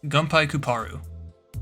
Gunpei Kuparu.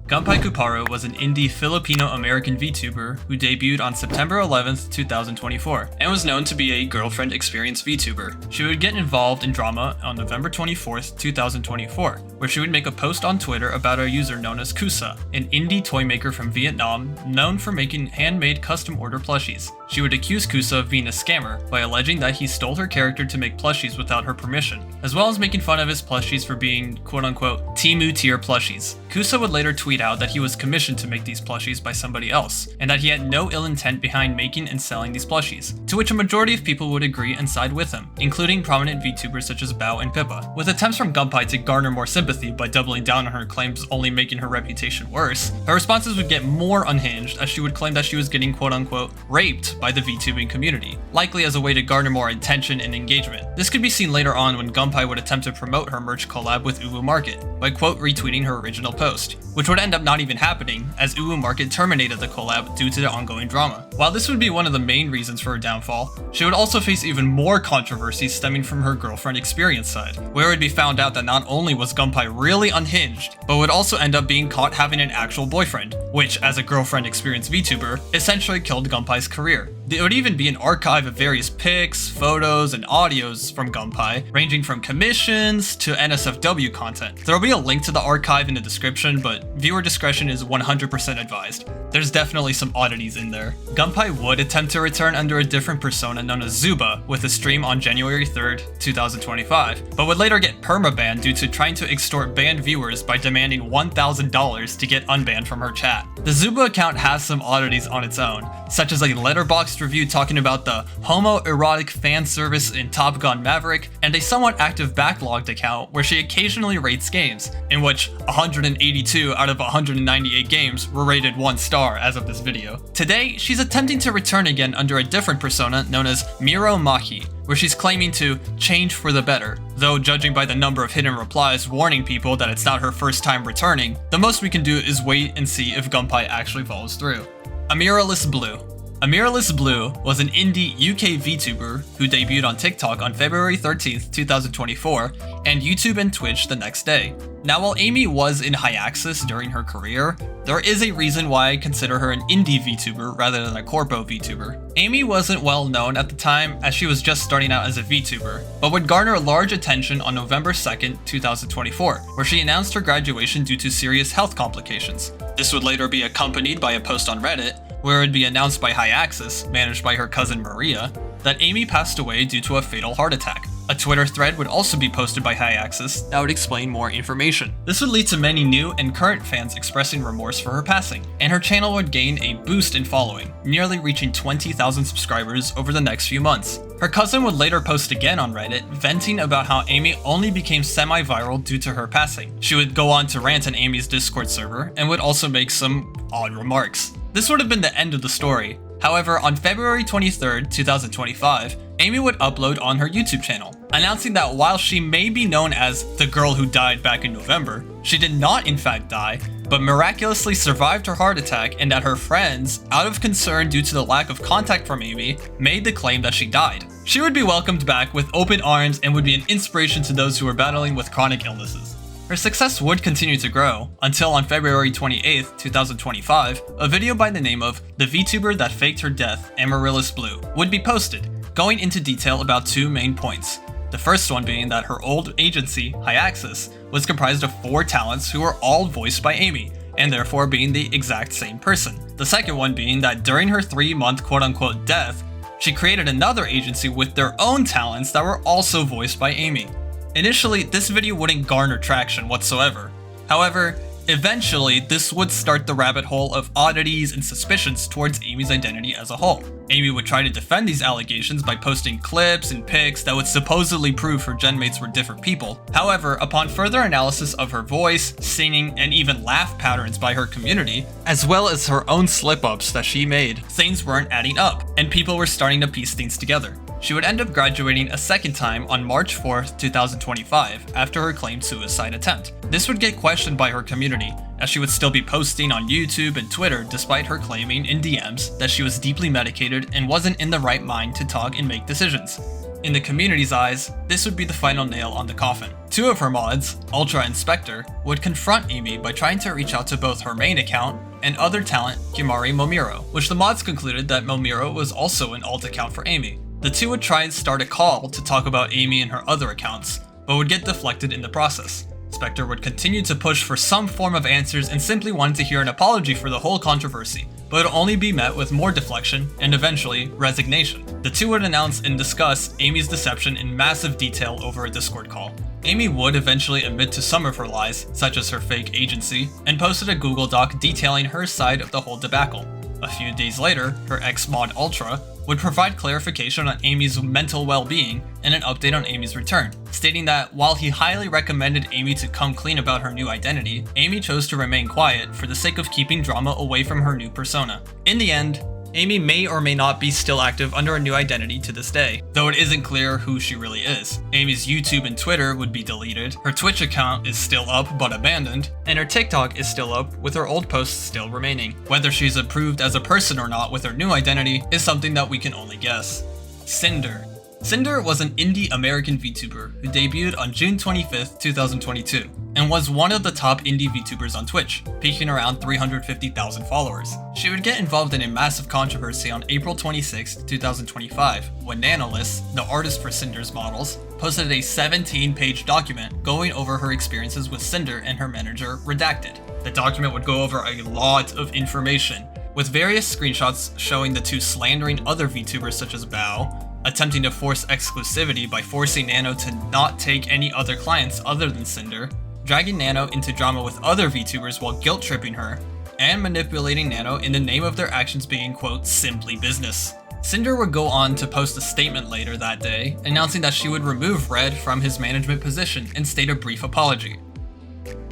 Gunpei Kuparu was an indie Filipino-American VTuber who debuted on September 11th, 2024, and was known to be a girlfriend experience VTuber. She would get involved in drama on November 24th, 2024, where she would make a post on Twitter about a user known as Kusa, an indie toy maker from Vietnam known for making handmade custom order plushies. She would accuse Kusa of being a scammer by alleging that he stole her character to make plushies without her permission, as well as making fun of his plushies for being quote-unquote Temu tier plushies. Kusa would later tweet out that he was commissioned to make these plushies by somebody else, and that he had no ill intent behind making and selling these plushies, to which a majority of people would agree and side with him, including prominent VTubers such as Bao and Pippa. With attempts from Gunpei to garner more sympathy by doubling down on her claims only making her reputation worse, her responses would get more unhinged as she would claim that she was getting quote-unquote raped by the VTubing community, likely as a way to garner more attention and engagement. This could be seen later on when Gunpei would attempt to promote her merch collab with Uwu Market by quote retweeting her original post, which would end up not even happening as Uwu Market terminated the collab due to the ongoing drama. While this would be one of the main reasons for her downfall, she would also face even more controversy stemming from her girlfriend experience side, where it would be found out that not only was Gunpei really unhinged, but would also end up being caught having an actual boyfriend, which, as a girlfriend experience VTuber, essentially killed Gunpei's career. There would even be an archive of various pics, photos, and audios from Gunpei, ranging from commissions to NSFW content. There will be a link to the archive in the description, but viewer discretion is 100% advised. There's definitely some oddities in there. Gunpei would attempt to return under a different persona known as Zuba with a stream on January 3rd, 2025, but would later get permabanned due to trying to extort banned viewers by demanding $1,000 to get unbanned from her chat. The Zuba account has some oddities on its own, such as a letterboxd review talking about the homoerotic fan service in Top Gun Maverick, and a somewhat active backlogged account where she occasionally rates games, in which 182 out of 198 games were rated 1 star as of this video. Today, she's attempting to return again under a different persona known as Miro Maki, where she's claiming to change for the better. Though judging by the number of hidden replies warning people that it's not her first time returning, the most we can do is wait and see if Gunpei actually follows through. Amiralist Blue. Amiralist Blue was an indie UK VTuber who debuted on TikTok on February 13th, 2024, and YouTube and Twitch the next day. Now, while Amy was in Hyaxis during her career, there is a reason why I consider her an indie VTuber rather than a corpo VTuber. Amy wasn't well known at the time as she was just starting out as a VTuber, but would garner large attention on November 2nd, 2024, where she announced her graduation due to serious health complications. This would later be accompanied by a post on Reddit, where it would be announced by Hyaxis, managed by her cousin Maria, that Amy passed away due to a fatal heart attack. A Twitter thread would also be posted by Hyaxis that would explain more information. This would lead to many new and current fans expressing remorse for her passing, and her channel would gain a boost in following, nearly reaching 20,000 subscribers over the next few months. Her cousin would later post again on Reddit, venting about how Amy only became semi-viral due to her passing. She would go on to rant on Amy's Discord server, and would also make some odd remarks. This would have been the end of the story. However, on February 23rd, 2025, Amy would upload on her YouTube channel, announcing that while she may be known as the girl who died back in November, she did not in fact die, but miraculously survived her heart attack, and that her friends, out of concern due to the lack of contact from Amy, made the claim that she died. She would be welcomed back with open arms and would be an inspiration to those who are battling with chronic illnesses. Her success would continue to grow, until on February 28th, 2025, a video by the name of The VTuber That Faked Her Death, Amaryllis Blue, would be posted, going into detail about 2 main points. The first one being that her old agency, Hyaxis, was comprised of 4 talents who were all voiced by Amy, and therefore being the exact same person. The second one being that during her 3-month quote-unquote death, she created another agency with their own talents that were also voiced by Amy. Initially, this video wouldn't garner traction whatsoever. However, eventually, this would start the rabbit hole of oddities and suspicions towards Amy's identity as a whole. Amy would try to defend these allegations by posting clips and pics that would supposedly prove her genmates were different people. However, upon further analysis of her voice, singing, and even laugh patterns by her community, as well as her own slip-ups that she made, things weren't adding up, and people were starting to piece things together. She would end up graduating a second time on March 4th, 2025, after her claimed suicide attempt. This would get questioned by her community, as she would still be posting on YouTube and Twitter despite her claiming in DMs that she was deeply medicated and wasn't in the right mind to talk and make decisions. In the community's eyes, this would be the final nail on the coffin. Two of her mods, Ultra and Spectre, would confront Amy by trying to reach out to both her main account and other talent, Kimari Momiro, which the mods concluded that Momiro was also an alt account for Amy. The two would try and start a call to talk about Amy and her other accounts, but would get deflected in the process. Spectre would continue to push for some form of answers and simply wanted to hear an apology for the whole controversy, but would only be met with more deflection and eventually resignation. The two would announce and discuss Amy's deception in massive detail over a Discord call. Amy would eventually admit to some of her lies, such as her fake agency, and posted a Google Doc detailing her side of the whole debacle. A few days later, her ex-mod Ultra would provide clarification on Amy's mental well-being and an update on Amy's return, stating that while he highly recommended Amy to come clean about her new identity, Amy chose to remain quiet for the sake of keeping drama away from her new persona. In the end, Amy may or may not be still active under a new identity to this day, though it isn't clear who she really is. Amy's YouTube and Twitter would be deleted, her Twitch account is still up but abandoned, and her TikTok is still up with her old posts still remaining. Whether she's approved as a person or not with her new identity is something that we can only guess. Sinder. Sinder was an indie American VTuber who debuted on June 25th, 2022, and was one of the top indie VTubers on Twitch, peaking around 350,000 followers. She would get involved in a massive controversy on April 26, 2025, when Nanolys, the artist for Sinder's models, posted a 17-page document going over her experiences with Sinder and her manager, Redacted. The document would go over a lot of information, with various screenshots showing the two slandering other VTubers such as Bao, attempting to force exclusivity by forcing Nano to not take any other clients other than Sinder, dragging Nano into drama with other VTubers while guilt-tripping her, and manipulating Nano in the name of their actions being, quote, simply business. Sinder would go on to post a statement later that day, announcing that she would remove Red from his management position and state a brief apology.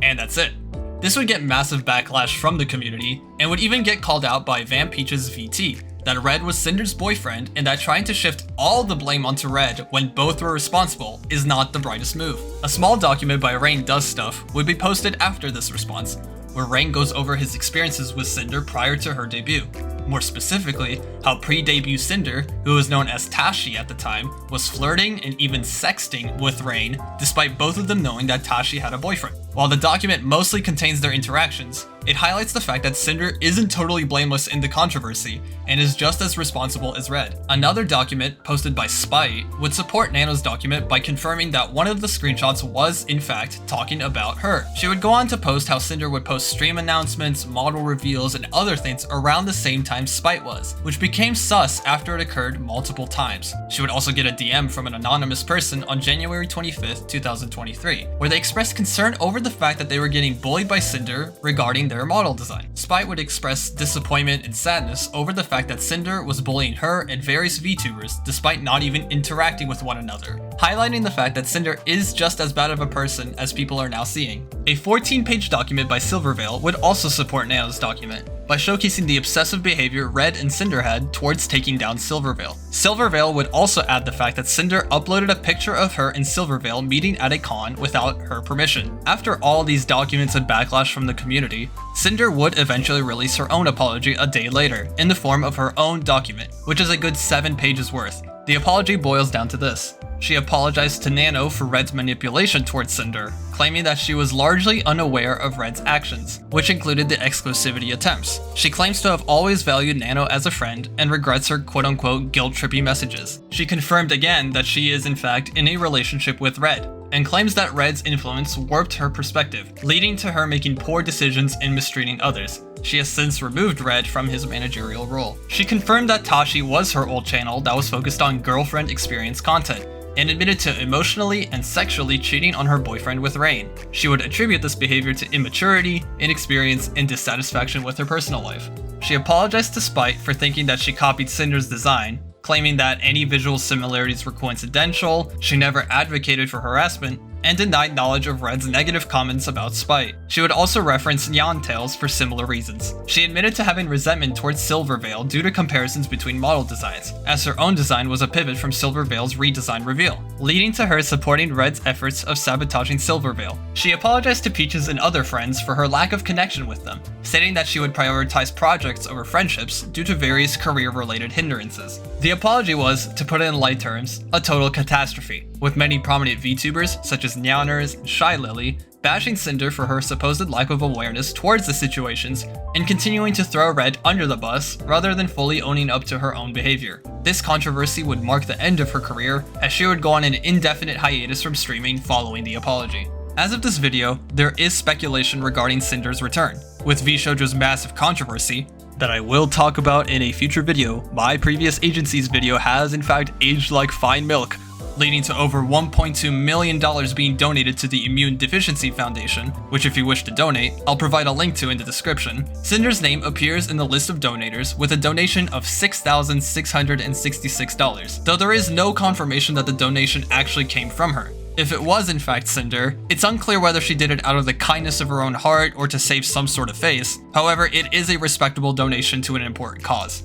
And that's it. This would get massive backlash from the community, and would even get called out by Vampeach's VT, that Red was Sinder's boyfriend and that trying to shift all the blame onto Red when both were responsible is not the brightest move. A small document by Rain Does Stuff would be posted after this response, where Rain goes over his experiences with Sinder prior to her debut. More specifically, how pre-debut Sinder, who was known as Tashi at the time, was flirting and even sexting with Rain, despite both of them knowing that Tashi had a boyfriend. While the document mostly contains their interactions, it highlights the fact that Sinder isn't totally blameless in the controversy and is just as responsible as Red. Another document posted by Spite would support Nano's document by confirming that one of the screenshots was in fact talking about her. She would go on to post how Sinder would post stream announcements, model reveals, and other things around the same time Spite was, which became sus after it occurred multiple times. She would also get a DM from an anonymous person on January 25th, 2023, where they expressed concern over the fact that they were getting bullied by Sinder regarding their model design. Spite would express disappointment and sadness over the fact that Sinder was bullying her and various VTubers despite not even interacting with one another, highlighting the fact that Sinder is just as bad of a person as people are now seeing. A 14-page document by Silverveil would also support Nano's document, by showcasing the obsessive behavior Red and Sinder had towards taking down Silverveil. Silverveil would also add the fact that Sinder uploaded a picture of her and Silverveil meeting at a con without her permission. After all these documents and backlash from the community, Sinder would eventually release her own apology a day later, in the form of her own document, which is a good 7 pages worth. The apology boils down to this. She apologized to Nano for Red's manipulation towards Sinder, claiming that she was largely unaware of Red's actions, which included the exclusivity attempts. She claims to have always valued Nano as a friend and regrets her quote-unquote guilt-trippy messages. She confirmed again that she is in fact in a relationship with Red, and claims that Red's influence warped her perspective, leading to her making poor decisions and mistreating others. She has since removed Red from his managerial role. She confirmed that Tashi was her old channel that was focused on girlfriend experience content, and admitted to emotionally and sexually cheating on her boyfriend with Rain. She would attribute this behavior to immaturity, inexperience, and dissatisfaction with her personal life. She apologized to Spite for thinking that she copied Sinder's design, claiming that any visual similarities were coincidental, she never advocated for harassment, and denied knowledge of Red's negative comments about Spite. She would also reference Nyan Tales for similar reasons. She admitted to having resentment towards Silverveil due to comparisons between model designs, as her own design was a pivot from Silverveil's redesign reveal, leading to her supporting Red's efforts of sabotaging Silverveil. She apologized to Peaches and other friends for her lack of connection with them, stating that she would prioritize projects over friendships due to various career-related hindrances. The apology was, to put it in light terms, a total catastrophe, with many prominent VTubers such as Nyaners and Shy Lily bashing Sinder for her supposed lack of awareness towards the situations and continuing to throw Red under the bus rather than fully owning up to her own behavior. This controversy would mark the end of her career, as she would go on an indefinite hiatus from streaming following the apology. As of this video, there is speculation regarding Sinder's return. With VShojo's massive controversy, that I will talk about in a future video, my previous agency's video has in fact aged like fine milk, leading to over $1.2 million being donated to the Immune Deficiency Foundation, which if you wish to donate, I'll provide a link to in the description. Sinder's name appears in the list of donators with a donation of $6,666, though there is no confirmation that the donation actually came from her. If it was in fact Sinder, it's unclear whether she did it out of the kindness of her own heart or to save some sort of face. However, it is a respectable donation to an important cause.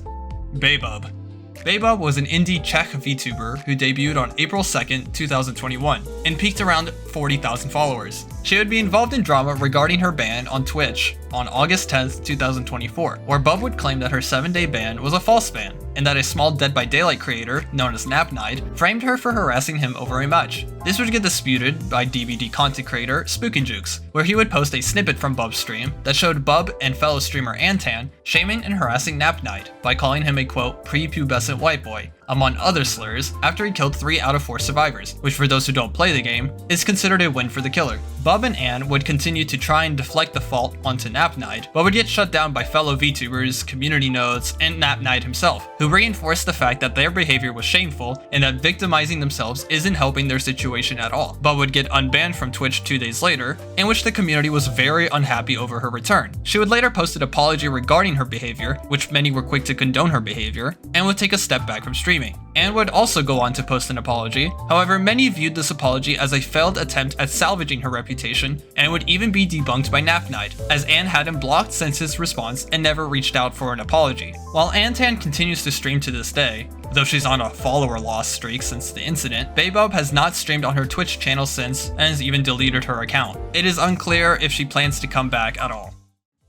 Baybub. Baybub was an indie Czech VTuber who debuted on April 2nd, 2021, and peaked around 40,000 followers. She would be involved in drama regarding her ban on Twitch on August 10th, 2024, where Bub would claim that her 7-day ban was a false ban, and that a small Dead by Daylight creator, known as Napnight, framed her for harassing him over a match. This would get disputed by DVD content creator Spookinjukes, where he would post a snippet from Bub's stream that showed Bub and fellow streamer Antan shaming and harassing Napnight by calling him a quote prepubescent white boy, among other slurs, after he killed 3 out of 4 survivors, which for those who don't play the game, is considered a win for the killer. Bub and Ann would continue to try and deflect the fault onto Napnight, but would get shut down by fellow VTubers, community nodes, and Napnight himself, who reinforced the fact that their behavior was shameful and that victimizing themselves isn't helping their situation at all. Bub would get unbanned from Twitch 2 days later, in which the community was very unhappy over her return. She would later post an apology regarding her behavior, which many were quick to condone her behavior, and would take a step back from streaming. Anne would also go on to post an apology. However, many viewed this apology as a failed attempt at salvaging her reputation, and would even be debunked by Napnight, as Anne had him blocked since his response and never reached out for an apology. While Antan continues to stream to this day, though she's on a follower loss streak since the incident, Baybub has not streamed on her Twitch channel since and has even deleted her account. It is unclear if she plans to come back at all.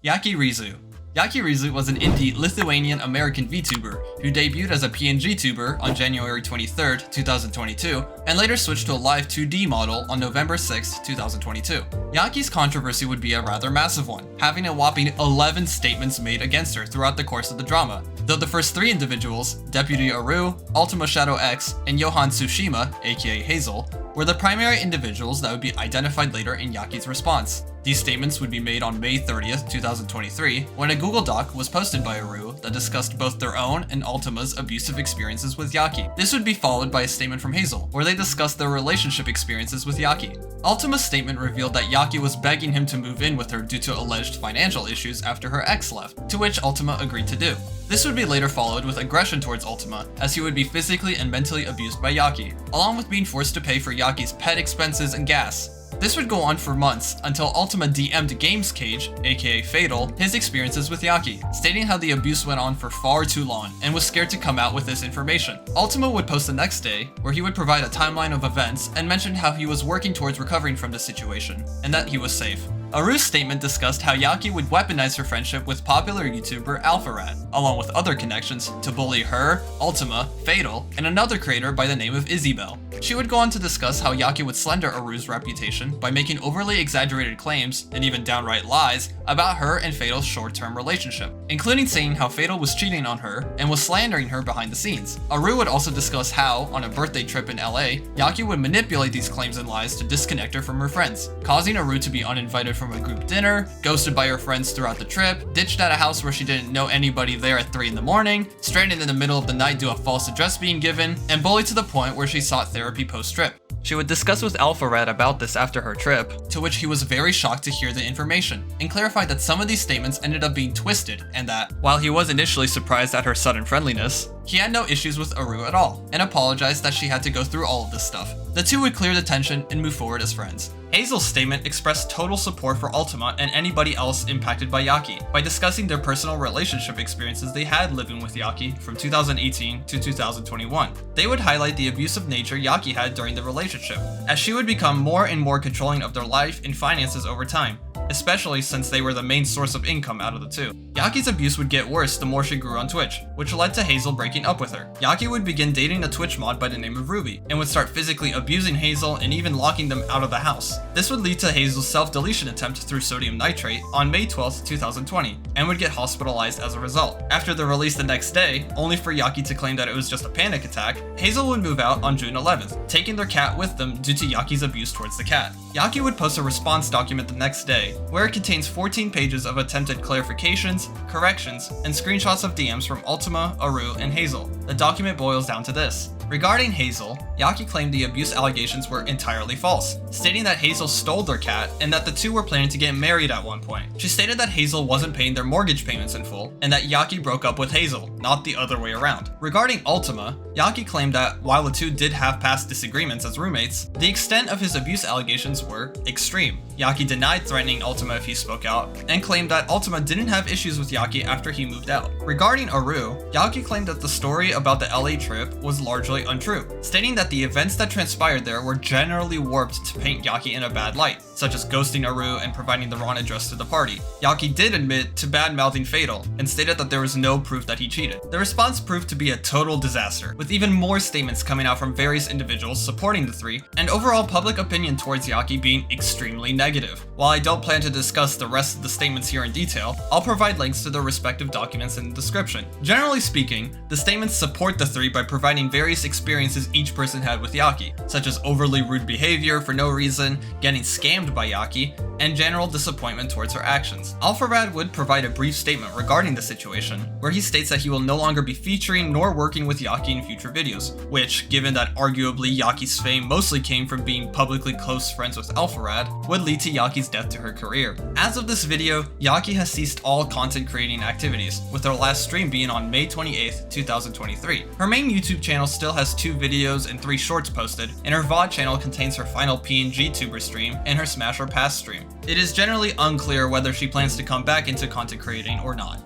Yakirizu. Yakirizu was an indie Lithuanian-American VTuber who debuted as a PNG tuber on January 23, 2022, and later switched to a live 2D model on November 6, 2022. Yaki's controversy would be a rather massive one, having a whopping 11 statements made against her throughout the course of the drama, though the first 3 individuals, Deputy Aru, Ultima Shadow X, and Johan Tsushima, aka Hazel, were the primary individuals that would be identified later in Yaki's response. These statements would be made on May 30th, 2023, when a Google Doc was posted by Aru that discussed both their own and Ultima's abusive experiences with Yaki. This would be followed by a statement from Hazel, where they discussed their relationship experiences with Yaki. Ultima's statement revealed that Yaki was begging him to move in with her due to alleged financial issues after her ex left, to which Ultima agreed to do. This would be later followed with aggression towards Ultima, as he would be physically and mentally abused by Yaki, along with being forced to pay for Yaki's pet expenses and gas. This would go on for months until Ultima DM'd Games Cage, aka Fatal, his experiences with Yaki, stating how the abuse went on for far too long and was scared to come out with this information. Ultima would post the next day, where he would provide a timeline of events and mention how he was working towards recovering from the situation, and that he was safe. Aru's statement discussed how Yaki would weaponize her friendship with popular YouTuber AlphaRat, along with other connections, to bully her, Ultima, Fatal, and another creator by the name of Isabel. She would go on to discuss how Yaki would slander Aru's reputation by making overly exaggerated claims, and even downright lies, about her and Fatal's short-term relationship, including saying how Fatal was cheating on her and was slandering her behind the scenes. Aru would also discuss how, on a birthday trip in LA, Yaki would manipulate these claims and lies to disconnect her from her friends, causing Aru to be uninvited from a group dinner, ghosted by her friends throughout the trip, ditched at a house where she didn't know anybody there at 3 in the morning, stranded in the middle of the night due to a false address being given, and bullied to the point where she sought therapy post-trip. She would discuss with AlphaRat about this after her trip, to which he was very shocked to hear the information, and clarified that some of these statements ended up being twisted, and that, while he was initially surprised at her sudden friendliness, he had no issues with Aru at all, and apologized that she had to go through all of this stuff. The two would clear the tension and move forward as friends. Hazel's statement expressed total support for Ultima and anybody else impacted by Yaki by discussing their personal relationship experiences they had living with Yaki from 2018 to 2021. They would highlight the abusive nature Yaki had during the relationship, as she would become more and more controlling of their life and finances over time, especially since they were the main source of income out of the two. Yaki's abuse would get worse the more she grew on Twitch, which led to Hazel breaking up with her. Yaki would begin dating a Twitch mod by the name of Ruby, and would start physically abusing Hazel and even locking them out of the house. This would lead to Hazel's self-deletion attempt through sodium nitrate on May 12, 2020, and would get hospitalized as a result. After the release the next day, only for Yaki to claim that it was just a panic attack, Hazel would move out on June 11th, taking their cat with them due to Yaki's abuse towards the cat. Yaki would post a response document the next day, where it contains 14 pages of attempted clarifications, corrections, and screenshots of DMs from Ultima, Aru, and Hazel. The document boils down to this. Regarding Hazel, Yaki claimed the abuse allegations were entirely false, stating that Hazel stole their cat and that the two were planning to get married at one point. She stated that Hazel wasn't paying their mortgage payments in full, and that Yaki broke up with Hazel, not the other way around. Regarding Ultima, Yaki claimed that while the two did have past disagreements as roommates, the extent of his abuse allegations were extreme. Yaki denied threatening Ultima if he spoke out, and claimed that Ultima didn't have issues with Yaki after he moved out. Regarding Aru, Yaki claimed that the story about the LA trip was largely untrue, stating that the events that transpired there were generally warped to paint Yaki in a bad light, such as ghosting Aru and providing the wrong address to the party. Yaki did admit to bad-mouthing Fatal, and stated that there was no proof that he cheated. The response proved to be a total disaster, with even more statements coming out from various individuals supporting the three, and overall public opinion towards Yaki being extremely negative. While I don't plan to discuss the rest of the statements here in detail, I'll provide links to their respective documents in the description. Generally speaking, the statements support the three by providing various experiences each person had with Yaki, such as overly rude behavior for no reason, getting scammed by Yaki, and general disappointment towards her actions. Alpharad would provide a brief statement regarding the situation, where he states that he will no longer be featuring nor working with Yaki in future videos, which, given that arguably Yaki's fame mostly came from being publicly close friends with Alpharad, would lead to Yaki's death to her career. As of this video, Yaki has ceased all content creating activities, with her last stream being on May 28th, 2023. Her main YouTube channel still has 2 videos and 3 shorts posted, and her VOD channel contains her final PNG tuber stream and her Smash or Pass stream. It is generally unclear whether she plans to come back into content creating or not.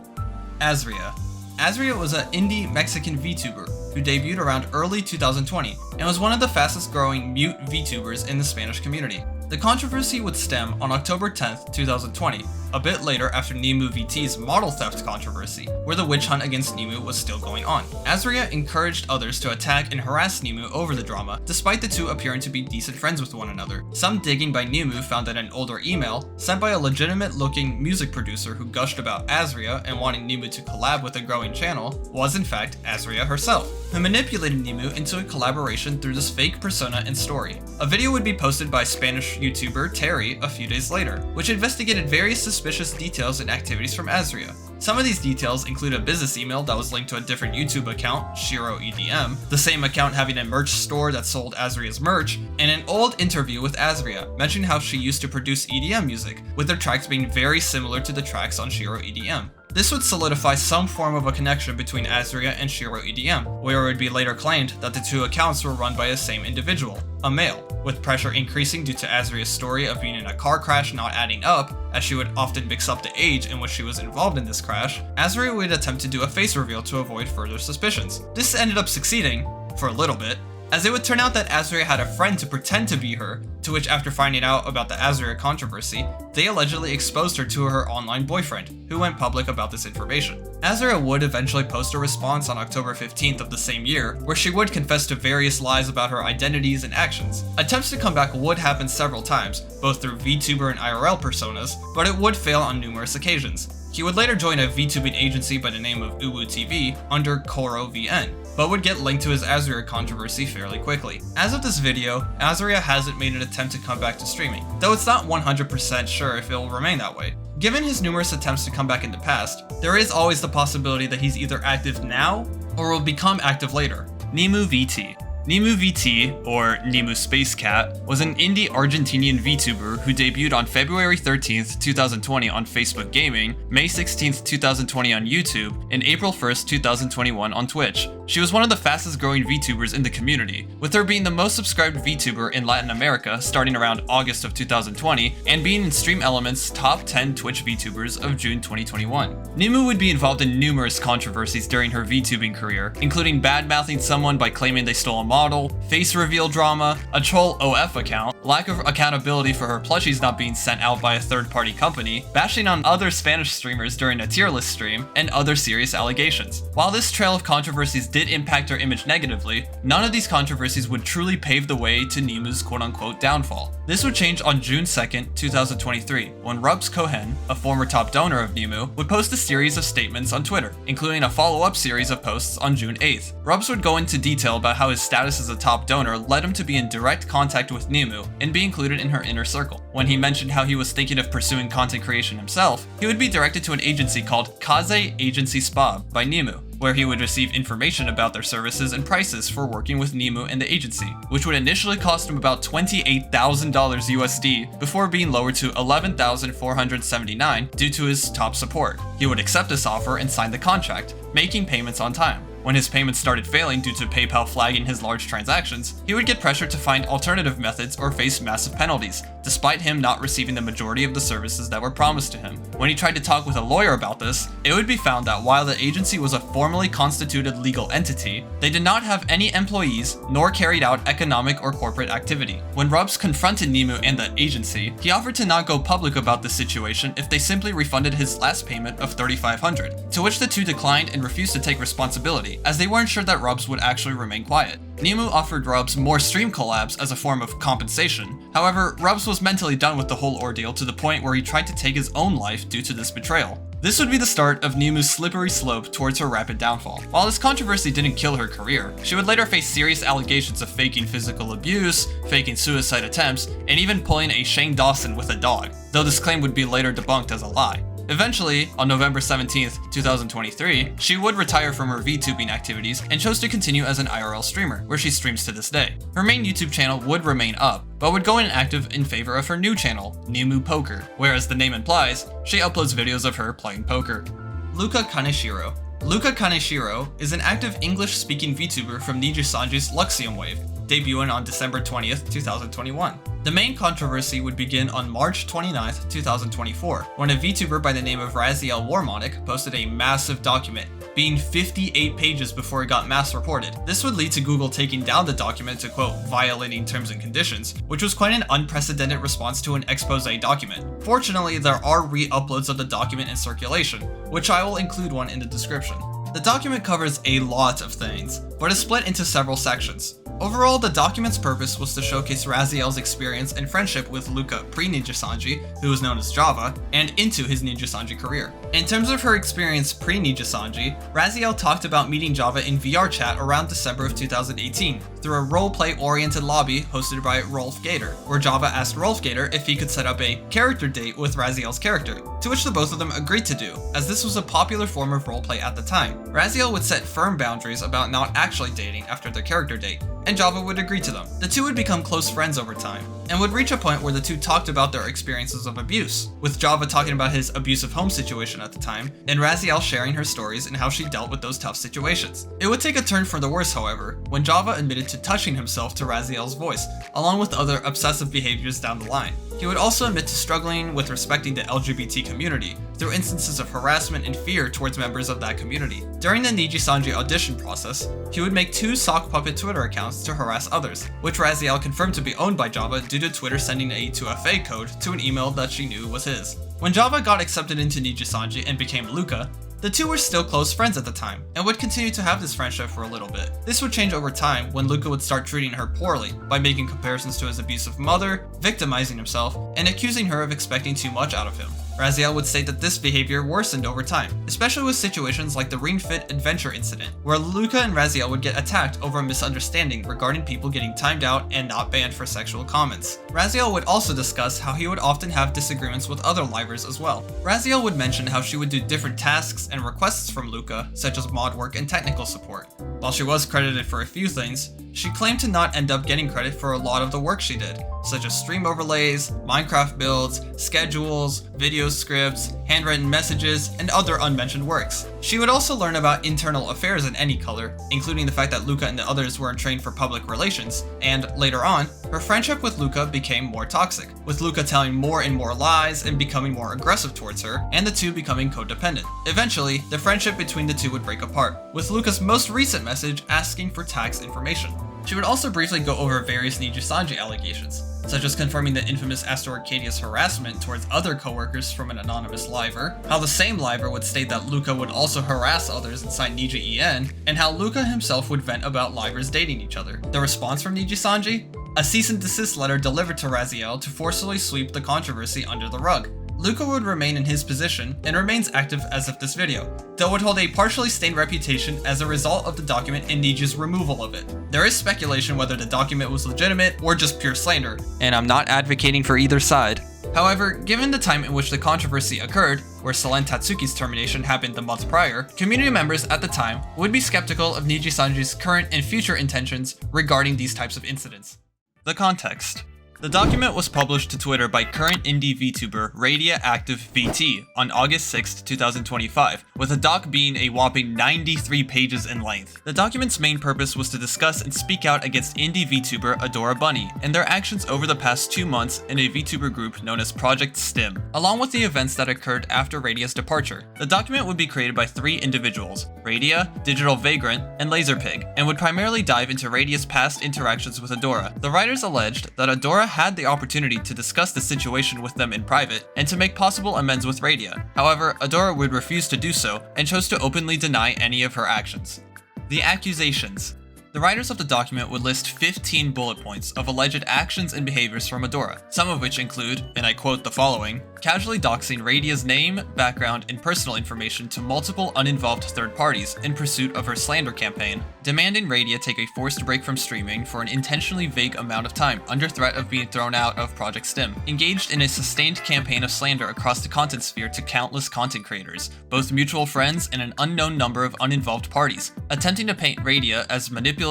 Azria. Azria was an indie Mexican VTuber who debuted around early 2020 and was one of the fastest growing mute VTubers in the Spanish community. The controversy would stem on October 10th, 2020, a bit later after Nemu VT's model theft controversy, where the witch hunt against Nemu was still going on. Azria encouraged others to attack and harass Nemu over the drama, despite the two appearing to be decent friends with one another. Some digging by Nemu found that an older email, sent by a legitimate-looking music producer who gushed about Azria and wanting Nemu to collab with a growing channel, was in fact Azria herself, who manipulated Nemu into a collaboration through this fake persona and story. A video would be posted by Spanish YouTuber Terry a few days later, which investigated various suspicious details and activities from Azria. Some of these details include a business email that was linked to a different YouTube account, Shiro EDM, the same account having a merch store that sold Azria's merch, and an old interview with Azria mentioning how she used to produce EDM music, with their tracks being very similar to the tracks on Shiro EDM. This would solidify some form of a connection between Azria and Shiro EDM, where it would be later claimed that the two accounts were run by the same individual, a male. With pressure increasing due to Azria's story of being in a car crash not adding up, as she would often mix up the age in which she was involved in this crash, Azria would attempt to do a face reveal to avoid further suspicions. This ended up succeeding, for a little bit, as it would turn out that Azria had a friend to pretend to be her, to which after finding out about the Azria controversy, they allegedly exposed her to her online boyfriend, who went public about this information. Azria would eventually post a response on October 15th of the same year, where she would confess to various lies about her identities and actions. Attempts to come back would happen several times, both through VTuber and IRL personas, but it would fail on numerous occasions. He would later join a VTubing agency by the name of Uwu TV under Koro VN, but would get linked to his Azria controversy fairly quickly. As of this video, Azria hasn't made an attempt to come back to streaming, though it's not 100% sure if it will remain that way. Given his numerous attempts to come back in the past, there is always the possibility that he's either active now or will become active later. Nemu VT. Nemu VT, or Nemu Space Cat, was an indie Argentinian VTuber who debuted on February 13th, 2020 on Facebook Gaming, May 16th, 2020 on YouTube, and April 1st, 2021 on Twitch. She was one of the fastest growing VTubers in the community, with her being the most subscribed VTuber in Latin America starting around August of 2020, and being in Stream Element's top 10 Twitch VTubers of June 2021. Nimu would be involved in numerous controversies during her VTubing career, including bad-mouthing someone by claiming they stole a model, face reveal drama, a troll OF account, lack of accountability for her plushies not being sent out by a third-party company, bashing on other Spanish streamers during a tier list stream, and other serious allegations. While this trail of controversies did impact her image negatively, none of these controversies would truly pave the way to Nimu's quote-unquote downfall. This would change on June 2nd, 2023, when Rubs Cohen, a former top donor of Nimu, would post a series of statements on Twitter, including a follow-up series of posts on June 8th. Rubs would go into detail about how his status as a top donor led him to be in direct contact with Nimu and be included in her inner circle. When he mentioned how he was thinking of pursuing content creation himself, he would be directed to an agency called Kaze Agency Spa by Nimu, where he would receive information about their services and prices for working with Nimu and the agency, which would initially cost him about $28,000 USD before being lowered to $11,479 due to his top support. He would accept this offer and sign the contract, making payments on time. When his payments started failing due to PayPal flagging his large transactions, he would get pressured to find alternative methods or face massive penalties, despite him not receiving the majority of the services that were promised to him. When he tried to talk with a lawyer about this, it would be found that while the agency was a formally constituted legal entity, they did not have any employees nor carried out economic or corporate activity. When Rubs confronted Nimu and the agency, he offered to not go public about the situation if they simply refunded his last payment of $3,500, to which the two declined and refused to take responsibility, as they weren't sure that Rubs would actually remain quiet. Nimu offered Rubs more stream collabs as a form of compensation. However, Rubs was mentally done with the whole ordeal to the point where he tried to take his own life due to this betrayal. This would be the start of Nimu's slippery slope towards her rapid downfall. While this controversy didn't kill her career, she would later face serious allegations of faking physical abuse, faking suicide attempts, and even pulling a Shane Dawson with a dog, though this claim would be later debunked as a lie. Eventually, on November 17th, 2023, she would retire from her VTubing activities and chose to continue as an IRL streamer, where she streams to this day. Her main YouTube channel would remain up, but would go inactive in favor of her new channel, Nimu Poker, where, as the name implies, she uploads videos of her playing poker. Luca Kaneshiro. Luca Kaneshiro is an active English-speaking VTuber from Nijisanji's Luxium Wave, debuting on December 20th, 2021. The main controversy would begin on March 29th, 2024, when a VTuber by the name of Raziel Warmonic posted a massive document, being 58 pages before it got mass reported. This would lead to Google taking down the document to quote, violating terms and conditions, which was quite an unprecedented response to an expose document. Fortunately, there are re-uploads of the document in circulation, which I will include one in the description. The document covers a lot of things, but is split into several sections. Overall, the document's purpose was to showcase Raziel's experience and friendship with Luca pre-Nijisanji, who was known as Java, and into his Nijisanji career. In terms of her experience pre-Nijisanji, Raziel talked about meeting Java in VR chat around December of 2018, through a roleplay-oriented lobby hosted by Rolf Gator, where Java asked Rolf Gator if he could set up a character date with Raziel's character, to which the both of them agreed to do, as this was a popular form of roleplay at the time. Raziel would set firm boundaries about not actually dating after their character date, and Java would agree to them. The two would become close friends over time, and would reach a point where the two talked about their experiences of abuse, with Java talking about his abusive home situation at the time, and Raziel sharing her stories and how she dealt with those tough situations. It would take a turn for the worse, however, when Java admitted to touching himself to Raziel's voice, along with other obsessive behaviors down the line. He would also admit to struggling with respecting the LGBT community, through instances of harassment and fear towards members of that community. During the Nijisanji audition process, he would make 2 sock puppet Twitter accounts to harass others, which Raziel confirmed to be owned by Java due to Twitter sending a 2FA code to an email that she knew was his. When Java got accepted into Nijisanji and became Luca, the two were still close friends at the time, and would continue to have this friendship for a little bit. This would change over time when Luca would start treating her poorly by making comparisons to his abusive mother, victimizing himself, and accusing her of expecting too much out of him. Raziel would state that this behavior worsened over time, especially with situations like the Ring Fit Adventure incident, where Luca and Raziel would get attacked over a misunderstanding regarding people getting timed out and not banned for sexual comments. Raziel would also discuss how he would often have disagreements with other livers as well. Raziel would mention how she would do different tasks and requests from Luca, such as mod work and technical support. While she was credited for a few things, she claimed to not end up getting credit for a lot of the work she did, such as stream overlays, Minecraft builds, schedules, video scripts, handwritten messages, and other unmentioned works. She would also learn about internal affairs in any color, including the fact that Luca and the others weren't trained for public relations, and later on, her friendship with Luca became more toxic, with Luca telling more and more lies and becoming more aggressive towards her, and the two becoming codependent. Eventually, the friendship between the two would break apart, with Luca's most recent message asking for tax information. She would also briefly go over various Nijisanji allegations, such as confirming the infamous Astor Arcadia's harassment towards other coworkers from an anonymous liver, how the same liver would state that Luca would also harass others inside Niji EN, and how Luca himself would vent about livers dating each other. The response from Nijisanji? A cease and desist letter delivered to Raziel to forcibly sweep the controversy under the rug. Luca would remain in his position and remains active as of this video, though would hold a partially stained reputation as a result of the document and Niji's removal of it. There is speculation whether the document was legitimate or just pure slander, and I'm not advocating for either side. However, given the time in which the controversy occurred, where Selen Tatsuki's termination happened the month prior, community members at the time would be skeptical of Nijisanji's current and future intentions regarding these types of incidents. The context. The document was published to Twitter by current indie VTuber Radioactive VT on August 6, 2025, with the doc being a whopping 93 pages in length. The document's main purpose was to discuss and speak out against indie VTuber Adora Bunny and their actions over the past 2 months in a VTuber group known as Project STEM, along with the events that occurred after Radia's departure. The document would be created by 3 individuals, Radia, Digital Vagrant, and Laserpig, and would primarily dive into Radia's past interactions with Adora. The writers alleged that Adora had the opportunity to discuss the situation with them in private and to make possible amends with Radia. However, Adora would refuse to do so and chose to openly deny any of her actions. The accusations. The writers of the document would list 15 bullet points of alleged actions and behaviors from Adora, some of which include, and I quote the following, casually doxing Radia's name, background, and personal information to multiple uninvolved third parties in pursuit of her slander campaign, demanding Radia take a forced break from streaming for an intentionally vague amount of time under threat of being thrown out of Project STEM, engaged in a sustained campaign of slander across the content sphere to countless content creators, both mutual friends and an unknown number of uninvolved parties, attempting to paint Radia as manipulative,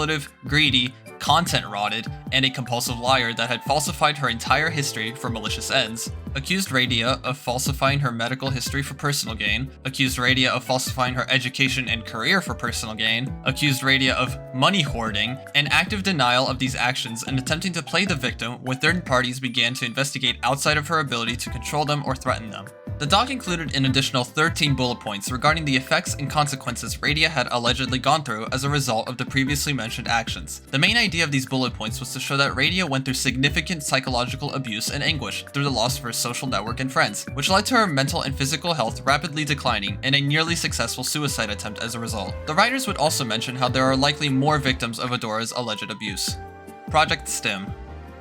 greedy, content-rotted, and a compulsive liar that had falsified her entire history for malicious ends, accused Radia of falsifying her medical history for personal gain, accused Radia of falsifying her education and career for personal gain, accused Radia of money hoarding, and active denial of these actions and attempting to play the victim when third parties began to investigate outside of her ability to control them or threaten them. The doc included an additional 13 bullet points regarding the effects and consequences Radia had allegedly gone through as a result of the previously mentioned actions. The main idea of these bullet points was to show that Radia went through significant psychological abuse and anguish through the loss of her social network and friends, which led to her mental and physical health rapidly declining and a nearly successful suicide attempt as a result. The writers would also mention how there are likely more victims of Adora's alleged abuse. Project STEM.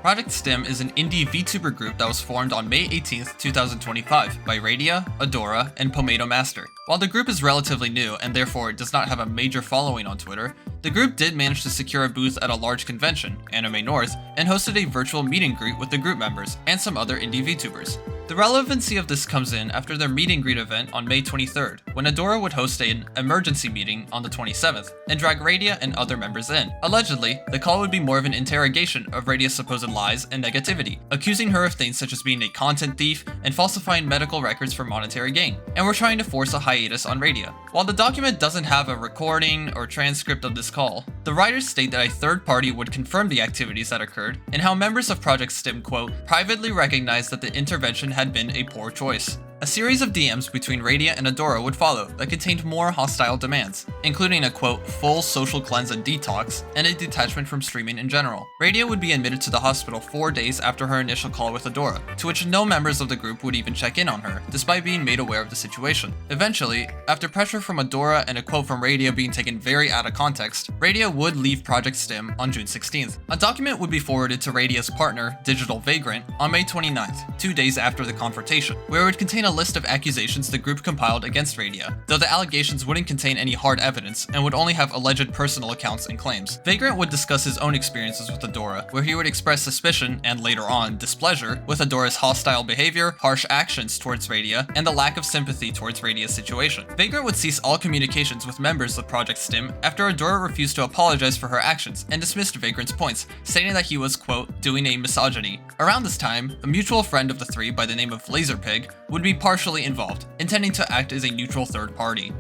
Project STEM is an indie VTuber group that was formed on May 18th, 2025 by Radia, Adora, and Pomato Master. While the group is relatively new and therefore does not have a major following on Twitter, the group did manage to secure a booth at a large convention, Anime North, and hosted a virtual meet and greet with the group members and some other indie VTubers. The relevancy of this comes in after their meet and greet event on May 23rd, when Adora would host an emergency meeting on the 27th and drag Radia and other members in. Allegedly, the call would be more of an interrogation of Radia's supposed lies and negativity, accusing her of things such as being a content thief and falsifying medical records for monetary gain, and were trying to force a hiatus on Radia. While the document doesn't have a recording or transcript of this call, the writers state that a third party would confirm the activities that occurred and how members of Project STEM, quote, privately recognized that the intervention had been a poor choice. A series of DMs between Radia and Adora would follow that contained more hostile demands, including a quote, full social cleanse and detox, and a detachment from streaming in general. Radia would be admitted to the hospital 4 days after her initial call with Adora, to which no members of the group would even check in on her, despite being made aware of the situation. Eventually, after pressure from Adora and a quote from Radia being taken very out of context, Radia would leave Project STEM on June 16th. A document would be forwarded to Radia's partner, Digital Vagrant, on May 29th, 2 days after the confrontation, where it would contain a list of accusations the group compiled against Radia, though the allegations wouldn't contain any hard evidence and would only have alleged personal accounts and claims. Vagrant would discuss his own experiences with Adora, where he would express suspicion and later on displeasure with Adora's hostile behavior, harsh actions towards Radia, and the lack of sympathy towards Radia's situation. Vagrant would cease all communications with members of Project Stim after Adora refused to apologize for her actions and dismissed Vagrant's points, stating that he was, quote, doing a misogyny. Around this time, a mutual friend of the three by the name of Laserpig would be partially involved, intending to act as a neutral third party.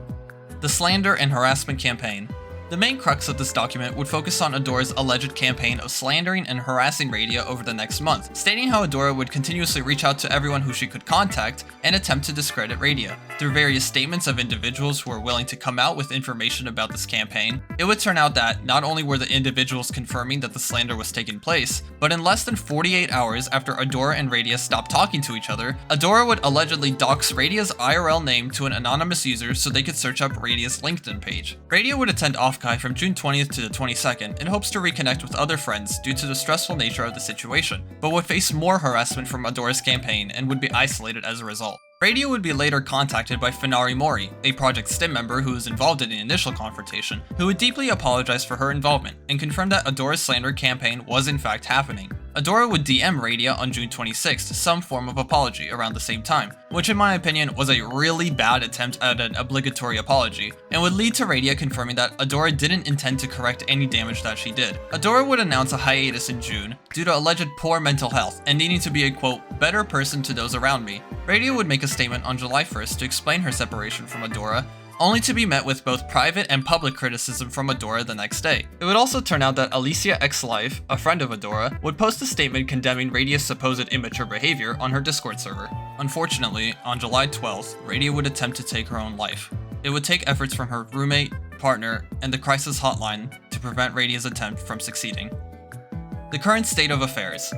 The slander and harassment campaign. The main crux of this document would focus on Adora's alleged campaign of slandering and harassing Radia over the next month, stating how Adora would continuously reach out to everyone who she could contact and attempt to discredit Radia. Through various statements of individuals who were willing to come out with information about this campaign, it would turn out that not only were the individuals confirming that the slander was taking place, but in less than 48 hours after Adora and Radia stopped talking to each other, Adora would allegedly dox Radia's IRL name to an anonymous user so they could search up Radia's LinkedIn page. Radia would attend Offkai from June 20th to the 22nd in hopes to reconnect with other friends due to the stressful nature of the situation, but would face more harassment from Adora's campaign and would be isolated as a result. Radia would be later contacted by Finari Mori, a Project Stim member who was involved in the initial confrontation, who would deeply apologize for her involvement and confirm that Adora's slander campaign was in fact happening. Adora would DM Radia on June 26th some form of apology around the same time, which in my opinion was a really bad attempt at an obligatory apology, and would lead to Radia confirming that Adora didn't intend to correct any damage that she did. Adora would announce a hiatus in June due to alleged poor mental health and needing to be a, quote, better person to those around me. Radia would make a statement on July 1st to explain her separation from Adora, only to be met with both private and public criticism from Adora the next day. It would also turn out that Alicia X Life, a friend of Adora, would post a statement condemning Radia's supposed immature behavior on her Discord server. Unfortunately, on July 12th, Radia would attempt to take her own life. It would take efforts from her roommate, partner, and the crisis hotline to prevent Radia's attempt from succeeding. The current state of affairs.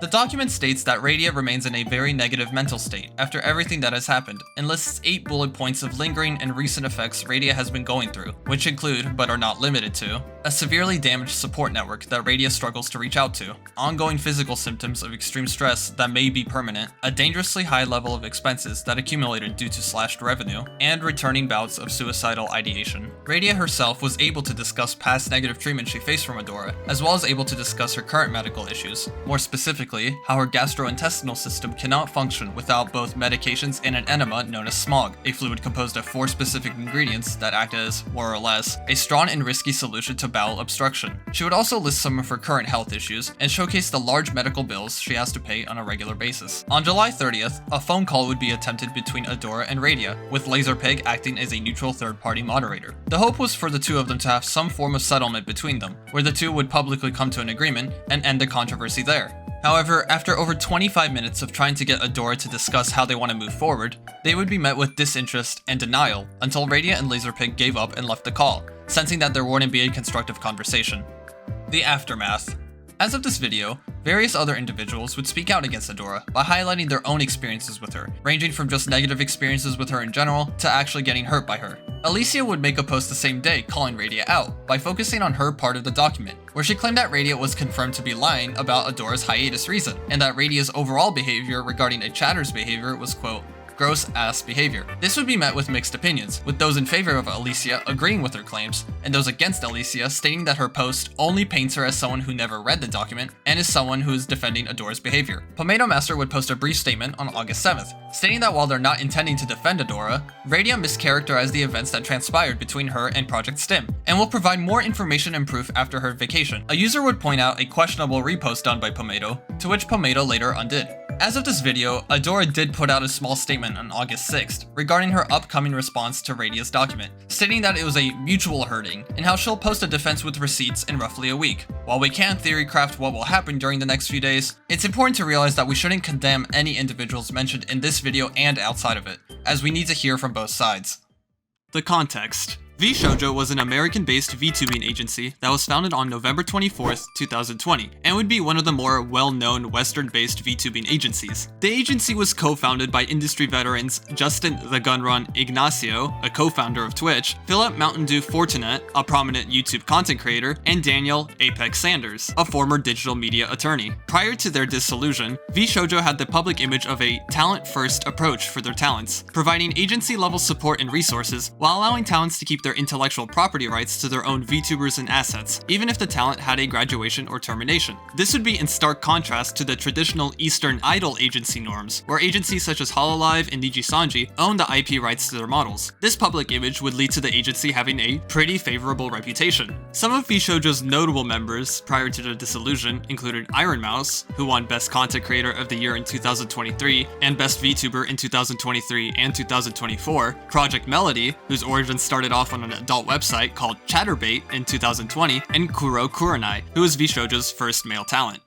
The document states that Radia remains in a very negative mental state after everything that has happened, and lists 8 bullet points of lingering and recent effects Radia has been going through, which include, but are not limited to, a severely damaged support network that Radia struggles to reach out to, ongoing physical symptoms of extreme stress that may be permanent, a dangerously high level of expenses that accumulated due to slashed revenue, and returning bouts of suicidal ideation. Radia herself was able to discuss past negative treatment she faced from Adora, as well as able to discuss her current medical issues, more specifically how her gastrointestinal system cannot function without both medications and an enema known as smog, a fluid composed of 4 specific ingredients that act as, more or less, a strong and risky solution to bowel obstruction. She would also list some of her current health issues and showcase the large medical bills she has to pay on a regular basis. On July 30th, a phone call would be attempted between Adora and Radia, with Laserpig acting as a neutral third-party moderator. The hope was for the two of them to have some form of settlement between them, where the two would publicly come to an agreement and end the controversy there. However, after over 25 minutes of trying to get Adora to discuss how they want to move forward, they would be met with disinterest and denial until Radia and Laserpig gave up and left the call, sensing that there wouldn't be a constructive conversation. The aftermath. As of this video, various other individuals would speak out against Adora by highlighting their own experiences with her, ranging from just negative experiences with her in general to actually getting hurt by her. Alicia would make a post the same day calling Radia out by focusing on her part of the document, where she claimed that Radia was confirmed to be lying about Adora's hiatus reason, and that Radia's overall behavior regarding a chatter's behavior was, quote, gross ass behavior. This would be met with mixed opinions, with those in favor of Alicia agreeing with her claims, and those against Alicia stating that her post only paints her as someone who never read the document and is someone who is defending Adora's behavior. Pomato Master would post a brief statement on August 7th, stating that while they're not intending to defend Adora, Radia mischaracterized the events that transpired between her and Project Stim, and will provide more information and proof after her vacation. A user would point out a questionable repost done by Pomato, to which Pomato later undid. As of this video, Adora did put out a small statement on August 6th regarding her upcoming response to Radia's document, stating that it was a mutual hurting, and how she'll post a defense with receipts in roughly a week. While we can't theory craft what will happen during the next few days, it's important to realize that we shouldn't condemn any individuals mentioned in this video and outside of it, as we need to hear from both sides. The context. VShojo was an American-based VTubing agency that was founded on November 24th, 2020, and would be one of the more well-known Western-based VTubing agencies. The agency was co-founded by industry veterans Justin the Gunrun Ignacio, a co-founder of Twitch, Philip Mountain Dew Fortinet, a prominent YouTube content creator, and Daniel Apex Sanders, a former digital media attorney. Prior to their dissolution, VShojo had the public image of a talent-first approach for their talents, providing agency-level support and resources while allowing talents to keep their intellectual property rights to their own VTubers and assets, even if the talent had a graduation or termination. This would be in stark contrast to the traditional Eastern idol agency norms, where agencies such as Hololive and Nijisanji own the IP rights to their models. This public image would lead to the agency having a pretty favorable reputation. Some of VShojo's notable members prior to the dissolution included Iron Mouse, who won Best Content Creator of the Year in 2023 and Best VTuber in 2023 and 2024, Project Melody, whose origins started off on an adult website called Chatterbait in 2020, and Kuro Kurenai, who was VShojo's first male talent.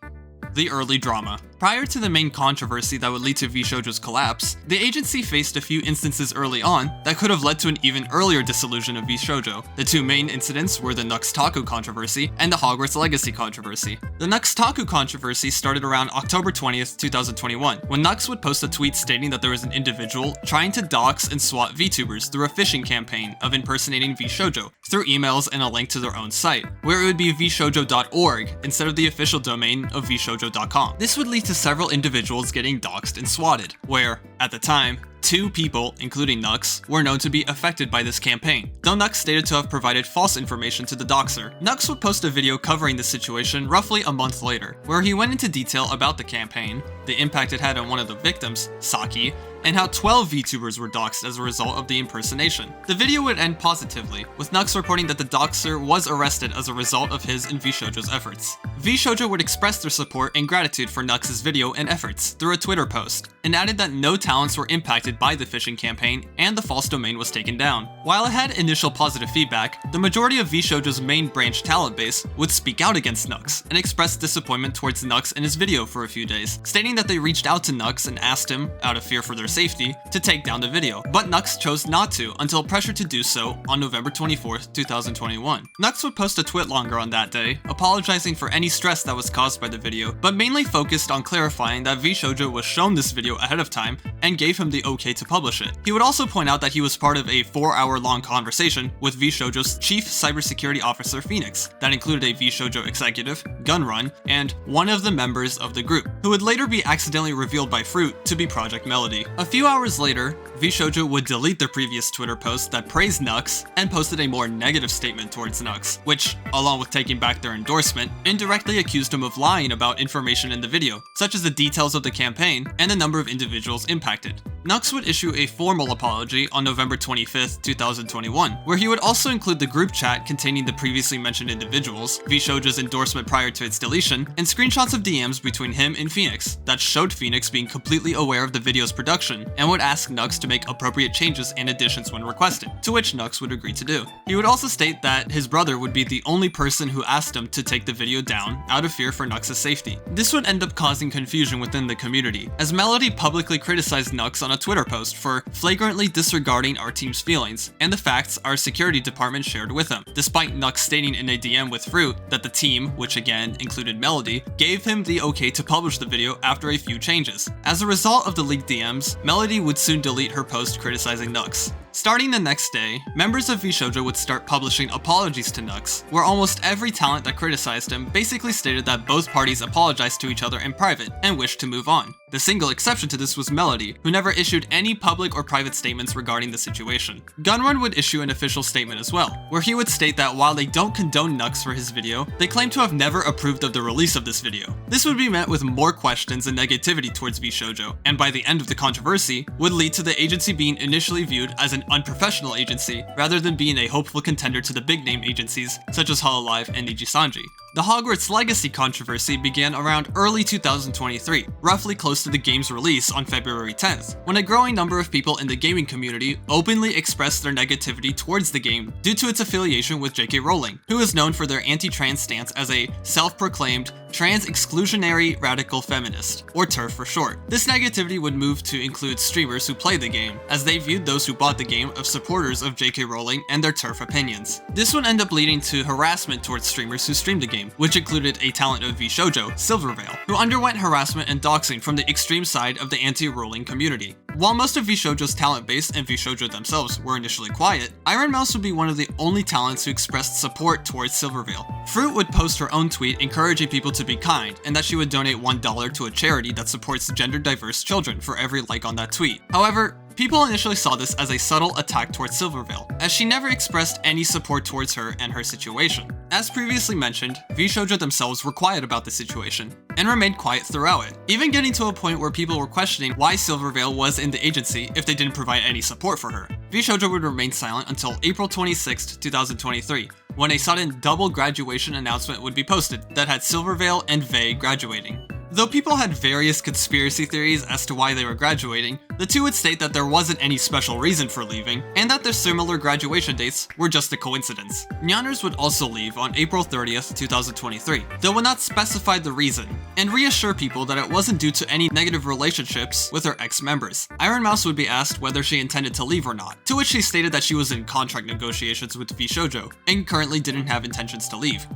The early drama. Prior to the main controversy that would lead to VShojo's collapse, the agency faced a few instances early on that could have led to an even earlier dissolution of VShojo. The two main incidents were the Nux Taku controversy and the Hogwarts Legacy controversy. The Nux Taku controversy started around October 20th, 2021, when Nux would post a tweet stating that there was an individual trying to dox and swat VTubers through a phishing campaign of impersonating VShojo through emails and a link to their own site, where it would be vshojo.org instead of the official domain of vshojo.com. This would lead to several individuals getting doxed and swatted, where, at the time, 2 people, including Nux, were known to be affected by this campaign, though Nux stated to have provided false information to the doxer. Nux would post a video covering the situation roughly a month later, where he went into detail about the campaign, the impact it had on one of the victims, Saki, and how 12 VTubers were doxed as a result of the impersonation. The video would end positively, with Nux reporting that the doxer was arrested as a result of his and VShojo's efforts. VShojo would express their support and gratitude for Nux's video and efforts through a Twitter post, and added that no talents were impacted by the phishing campaign and the false domain was taken down. While it had initial positive feedback, the majority of VShojo's main branch talent base would speak out against Nux and express disappointment towards Nux and his video for a few days, stating that they reached out to Nux and asked him, out of fear for their safety, to take down the video, but Nux chose not to until pressured to do so on November 24th, 2021. Nux would post a tweet longer on that day, apologizing for any stress that was caused by the video, but mainly focused on clarifying that VShojo was shown this video ahead of time and gave him the okay to publish it. He would also point out that he was part of a 4-hour-long conversation with VShojo's chief cybersecurity officer Phoenix, that included a VShojo executive, Gunrun, and one of the members of the group, who would later be accidentally revealed by Fruit to be Project Melody. A few hours later, VShojo would delete their previous Twitter post that praised Nux and posted a more negative statement towards Nux, which, along with taking back their endorsement, indirectly accused him of lying about information in the video, such as the details of the campaign and the number of individuals impacted. Nux would issue a formal apology on November 25th, 2021, where he would also include the group chat containing the previously mentioned individuals, VShojo's endorsement prior to its deletion, and screenshots of DMs between him and Phoenix that showed Phoenix being completely aware of the video's production and would ask Nux to make appropriate changes and additions when requested, to which Nux would agree to do. He would also state that his brother would be the only person who asked him to take the video down out of fear for Nux's safety. This would end up causing confusion within the community, as Melody publicly criticized Nux on a Twitter post for flagrantly disregarding our team's feelings and the facts our security department shared with him, despite Nux stating in a DM with Fruit that the team, which again included Melody, gave him the okay to publish the video after a few changes. As a result of the leaked DMs, Melody would soon delete her post criticizing Nux. Starting the next day, members of VShojo would start publishing apologies to Nux, where almost every talent that criticized him basically stated that both parties apologized to each other in private and wished to move on. The single exception to this was Melody, who never issued any public or private statements regarding the situation. Gunrun would issue an official statement as well, where he would state that while they don't condone Nux for his video, they claim to have never approved of the release of this video. This would be met with more questions and negativity towards VShojo, and by the end of the controversy, would lead to the agency being initially viewed as an unprofessional agency, rather than being a hopeful contender to the big-name agencies such as Hololive and Nijisanji. The Hogwarts Legacy controversy began around early 2023, roughly close to the game's release on February 10th, when a growing number of people in the gaming community openly expressed their negativity towards the game due to its affiliation with J.K. Rowling, who is known for their anti-trans stance as a self-proclaimed trans exclusionary radical feminist, or TERF for short. This negativity would move to include streamers who play the game, as they viewed those who bought the game of supporters of JK Rowling and their TERF opinions. This would end up leading to harassment towards streamers who streamed the game, which included a talent of VShojo, Silvervale, who underwent harassment and doxing from the extreme side of the anti-Rowling community. While most of VShojo's talent base and VShojo themselves were initially quiet, Iron Mouse would be one of the only talents who expressed support towards Silvervale. Fruit would post her own tweet encouraging people to be kind, and that she would donate $1 to a charity that supports gender-diverse children for every like on that tweet. However, people initially saw this as a subtle attack towards Silvervale, as she never expressed any support towards her and her situation. As previously mentioned, VShojo themselves were quiet about the situation, and remained quiet throughout it, even getting to a point where people were questioning why Silvervale was in the agency if they didn't provide any support for her. VShojo would remain silent until April 26, 2023, when a sudden double graduation announcement would be posted that had Silvervale and Vey graduating. Though people had various conspiracy theories as to why they were graduating, the two would state that there wasn't any special reason for leaving, and that their similar graduation dates were just a coincidence. Nyanners would also leave on April 30th, 2023, though would not specify the reason, and reassure people that it wasn't due to any negative relationships with her ex-members. Iron Mouse would be asked whether she intended to leave or not, to which she stated that she was in contract negotiations with VShojo, and currently didn't have intentions to leave.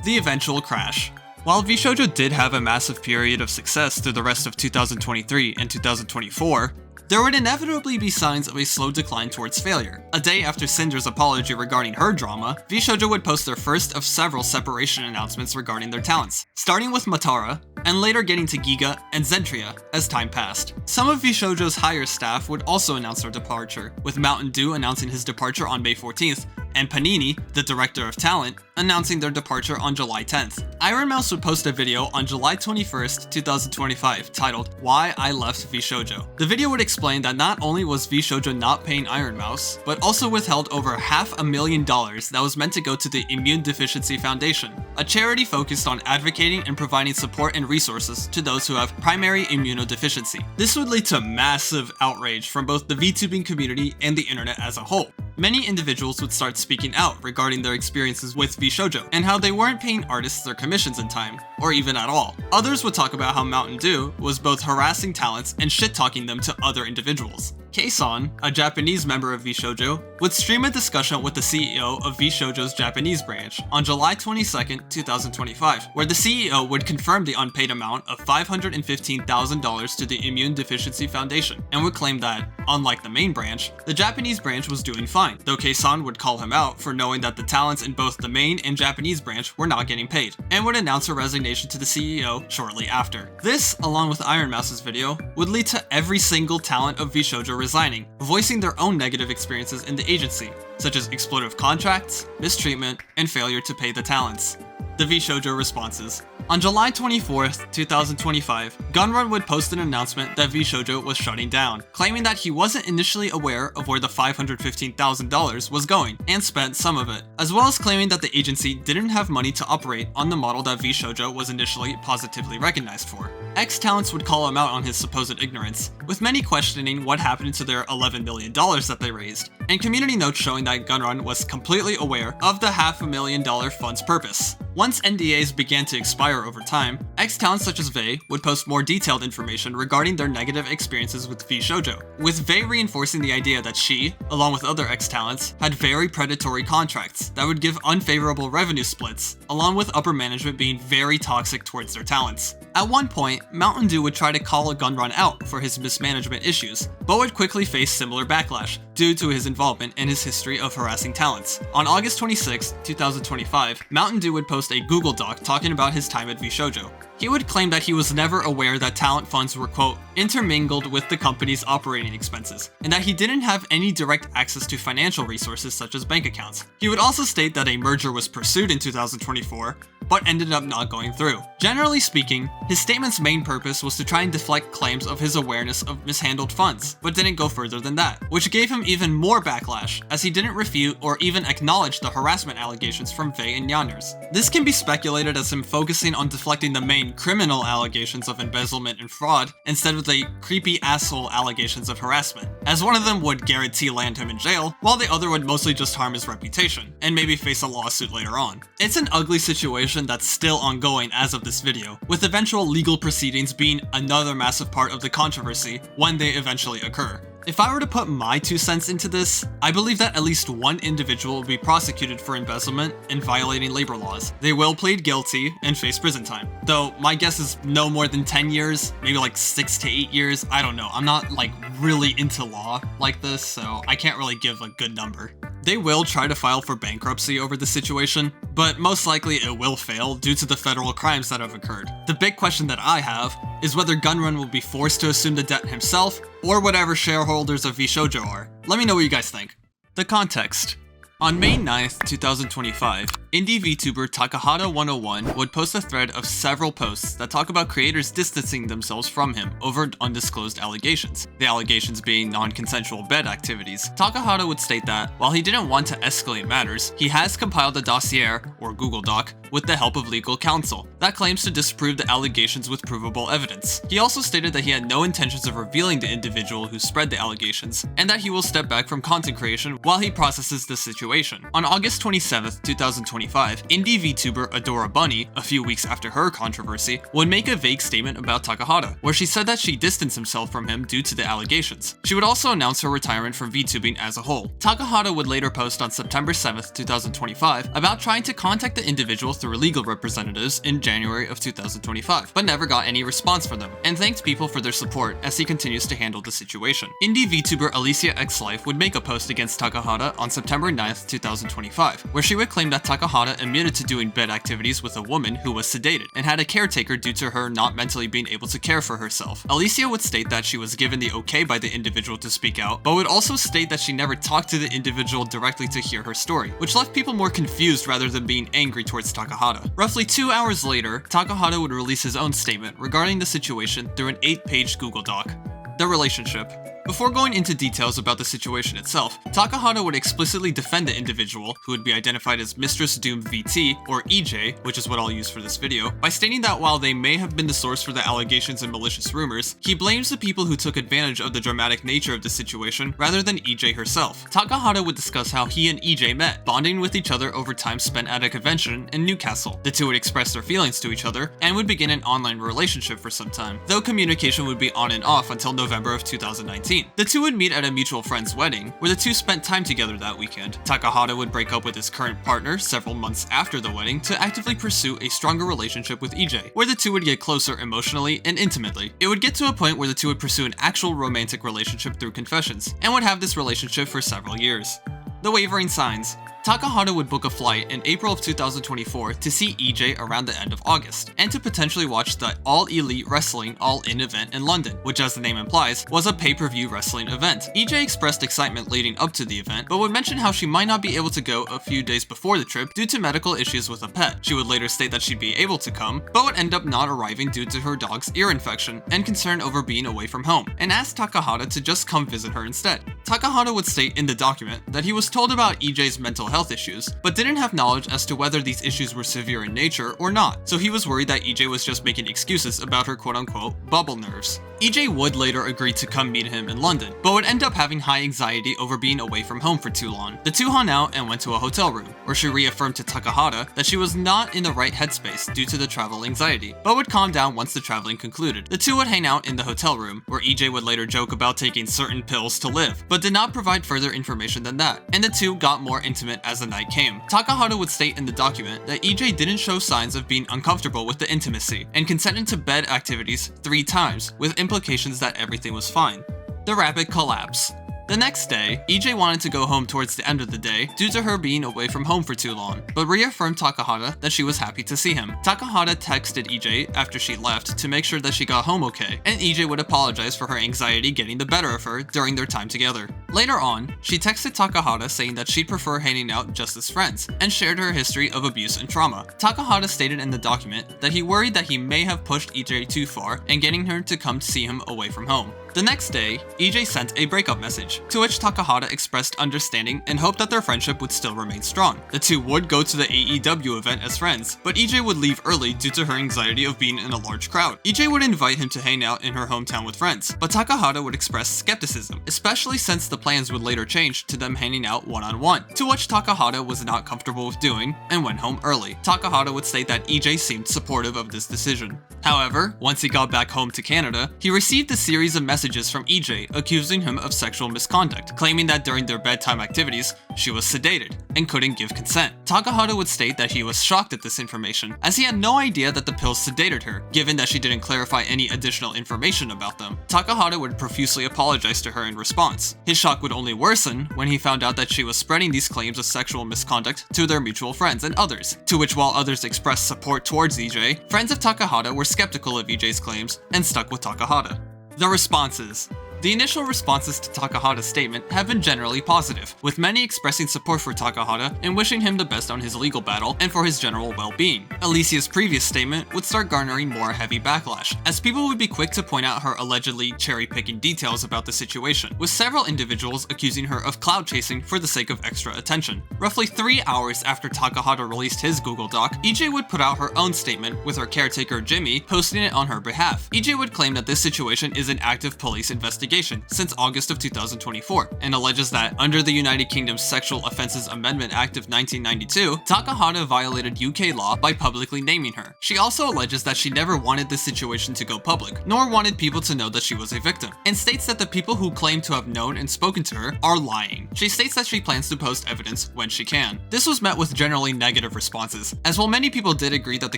The eventual crash. While VShojo did have a massive period of success through the rest of 2023 and 2024, there would inevitably be signs of a slow decline towards failure. A day after Sinder's apology regarding her drama, VShojo would post their first of several separation announcements regarding their talents, starting with Matara, and later getting to Giga and Zentria as time passed. Some of VShojo's higher staff would also announce their departure, with Mountain Dew announcing his departure on May 14th, and Panini, the director of talent, announcing their departure on July 10th. Iron Mouse would post a video on July 21st, 2025 titled Why I Left VShojo. The video would explain that not only was VShojo not paying Iron Mouse, but also withheld over $500,000 that was meant to go to the Immune Deficiency Foundation, a charity focused on advocating and providing support and resources to those who have primary immunodeficiency. This would lead to massive outrage from both the VTubing community and the internet as a whole. Many individuals would start speaking out regarding their experiences with VShojo and how they weren't paying artists their commissions in time, or even at all. Others would talk about how Mountain Dew was both harassing talents and shit-talking them to other individuals. Keisan, a Japanese member of VShojo, would stream a discussion with the CEO of VShojo's Japanese branch on July 22, 2025, where the CEO would confirm the unpaid amount of $515,000 to the Immune Deficiency Foundation, and would claim that, unlike the main branch, the Japanese branch was doing fine, though Keisan would call him out for knowing that the talents in both the main and Japanese branch were not getting paid, and would announce her resignation to the CEO shortly after. This, along with Iron Mouse's video, would lead to every single talent of VShojo resigning, voicing their own negative experiences in the agency, such as exploitive contracts, mistreatment, and failure to pay the talents. The VShojo responses. On July 24th, 2025, Gunrun would post an announcement that VShojo was shutting down, claiming that he wasn't initially aware of where the $515,000 was going, and spent some of it, as well as claiming that the agency didn't have money to operate on the model that VShojo was initially positively recognized for. Ex-talents would call him out on his supposed ignorance, with many questioning what happened to their $11 million that they raised, and community notes showing that Gunrun was completely aware of the $500,000 fund's purpose. Once NDAs began to expire over time, ex-talents such as Vey would post more detailed information regarding their negative experiences with VShojo, with Vey reinforcing the idea that she, along with other ex-talents, had very predatory contracts that would give unfavorable revenue splits, along with upper management being very toxic towards their talents. At one point, Mountain Dew would try to call Gunrun out for his mismanagement issues, but would quickly face similar backlash due to his involvement and his history of harassing talents. On August 26, 2025, Mountain Dew would post a Google Doc talking about his time at VShojo. He would claim that he was never aware that talent funds were, quote, intermingled with the company's operating expenses, and that he didn't have any direct access to financial resources such as bank accounts. He would also state that a merger was pursued in 2024, but ended up not going through. Generally speaking, his statement's main purpose was to try and deflect claims of his awareness of mishandled funds, but didn't go further than that, which gave him even more backlash, as he didn't refute or even acknowledge the harassment allegations from Vey and Nyanners. This can be speculated as him focusing on deflecting the main mean criminal allegations of embezzlement and fraud, instead of the creepy asshole allegations of harassment, as one of them would guarantee land him in jail, while the other would mostly just harm his reputation, and maybe face a lawsuit later on. It's an ugly situation that's still ongoing as of this video, with eventual legal proceedings being another massive part of the controversy when they eventually occur. If I were to put my 2 cents into this, I believe that at least one individual will be prosecuted for embezzlement and violating labor laws. They will plead guilty and face prison time. Though my guess is no more than 10 years, maybe like 6 to 8 years, I don't know. I'm not like really into law like this, so I can't really give a good number. They will try to file for bankruptcy over the situation, but most likely it will fail due to the federal crimes that have occurred. The big question that I have is whether Gunrun will be forced to assume the debt himself, or whatever shareholders of VShojo are. Let me know what you guys think. The context. On May 9th, 2025, indie VTuber Takahata101 would post a thread of several posts that talk about creators distancing themselves from him over undisclosed allegations, the allegations being non-consensual bed activities. Takahata would state that, while he didn't want to escalate matters, he has compiled a dossier, or Google Doc, with the help of legal counsel, that claims to disprove the allegations with provable evidence. He also stated that he had no intentions of revealing the individual who spread the allegations, and that he will step back from content creation while he processes the situation. On August 27th, 2025, indie VTuber Adora Bunny, a few weeks after her controversy, would make a vague statement about Takahata, where she said that she distanced himself from him due to the allegations. She would also announce her retirement from VTubing as a whole. Takahata would later post on September 7th, 2025, about trying to contact the individual through legal representatives in January of 2025, but never got any response from them, and thanked people for their support as he continues to handle the situation. Indie VTuber Alicia X Life would make a post against Takahata on September 9th, 2025, where she would claim that Takahata admitted to doing bed activities with a woman who was sedated, and had a caretaker due to her not mentally being able to care for herself. Alicia would state that she was given the okay by the individual to speak out, but would also state that she never talked to the individual directly to hear her story, which left people more confused rather than being angry towards Takahata. Roughly 2 hours later, Takahata would release his own statement regarding the situation through an 8-page Google Doc. The relationship. Before going into details about the situation itself, Takahata would explicitly defend the individual, who would be identified as Mistress Doom VT, or EJ, which is what I'll use for this video, by stating that while they may have been the source for the allegations and malicious rumors, he blames the people who took advantage of the dramatic nature of the situation rather than EJ herself. Takahata would discuss how he and EJ met, bonding with each other over time spent at a convention in Newcastle. The two would express their feelings to each other, and would begin an online relationship for some time, though communication would be on and off until November of 2019. The two would meet at a mutual friend's wedding, where the two spent time together that weekend. Takahata would break up with his current partner several months after the wedding to actively pursue a stronger relationship with EJ, where the two would get closer emotionally and intimately. It would get to a point where the two would pursue an actual romantic relationship through confessions, and would have this relationship for several years. The wavering signs. Takahata would book a flight in April of 2024 to see EJ around the end of August, and to potentially watch the All Elite Wrestling All-In event in London, which as the name implies, was a pay-per-view wrestling event. EJ expressed excitement leading up to the event, but would mention how she might not be able to go a few days before the trip due to medical issues with a pet. She would later state that she'd be able to come, but would end up not arriving due to her dog's ear infection and concern over being away from home, and asked Takahata to just come visit her instead. Takahata would state in the document that he was told about EJ's mental health issues, but didn't have knowledge as to whether these issues were severe in nature or not, so he was worried that EJ was just making excuses about her quote-unquote bubble nerves. EJ would later agree to come meet him in London, but would end up having high anxiety over being away from home for too long. The two hung out and went to a hotel room, where she reaffirmed to Takahata that she was not in the right headspace due to the travel anxiety, but would calm down once the traveling concluded. The two would hang out in the hotel room, where EJ would later joke about taking certain pills to live, but did not provide further information than that, and the two got more intimate as the night came. Takahata would state in the document that EJ didn't show signs of being uncomfortable with the intimacy, and consented to bed activities 3 times, with implications that everything was fine. The rapid collapse. The next day, EJ wanted to go home towards the end of the day due to her being away from home for too long, but reaffirmed Takahata that she was happy to see him. Takahata texted EJ after she left to make sure that she got home okay, and EJ would apologize for her anxiety getting the better of her during their time together. Later on, she texted Takahata saying that she'd prefer hanging out just as friends, and shared her history of abuse and trauma. Takahata stated in the document that he worried that he may have pushed EJ too far in getting her to come see him away from home. The next day, EJ sent a breakup message, to which Takahata expressed understanding and hoped that their friendship would still remain strong. The two would go to the AEW event as friends, but EJ would leave early due to her anxiety of being in a large crowd. EJ would invite him to hang out in her hometown with friends, but Takahata would express skepticism, especially since the plans would later change to them hanging out one-on-one, to which Takahata was not comfortable with doing and went home early. Takahata would state that EJ seemed supportive of this decision. However, once he got back home to Canada, he received a series of messages from EJ accusing him of sexual misconduct, claiming that during their bedtime activities, she was sedated and couldn't give consent. Takahata would state that he was shocked at this information, as he had no idea that the pills sedated her, given that she didn't clarify any additional information about them. Takahata would profusely apologize to her in response. His shock would only worsen when he found out that she was spreading these claims of sexual misconduct to their mutual friends and others, to which while others expressed support towards EJ, friends of Takahata were skeptical of EJ's claims and stuck with Takahata. The responses. The initial responses to Takahata's statement have been generally positive, with many expressing support for Takahata and wishing him the best on his legal battle and for his general well-being. Alicia's previous statement would start garnering more heavy backlash, as people would be quick to point out her allegedly cherry-picking details about the situation, with several individuals accusing her of clout chasing for the sake of extra attention. Roughly 3 hours after Takahata released his Google Doc, EJ would put out her own statement, with her caretaker Jimmy posting it on her behalf. EJ would claim that this situation is an active police investigation since August of 2024, and alleges that under the United Kingdom's Sexual Offences Amendment Act of 1992, Takahata violated UK law by publicly naming her. She also alleges that she never wanted this situation to go public, nor wanted people to know that she was a victim, and states that the people who claim to have known and spoken to her are lying. She states that she plans to post evidence when she can. This was met with generally negative responses, as while many people did agree that the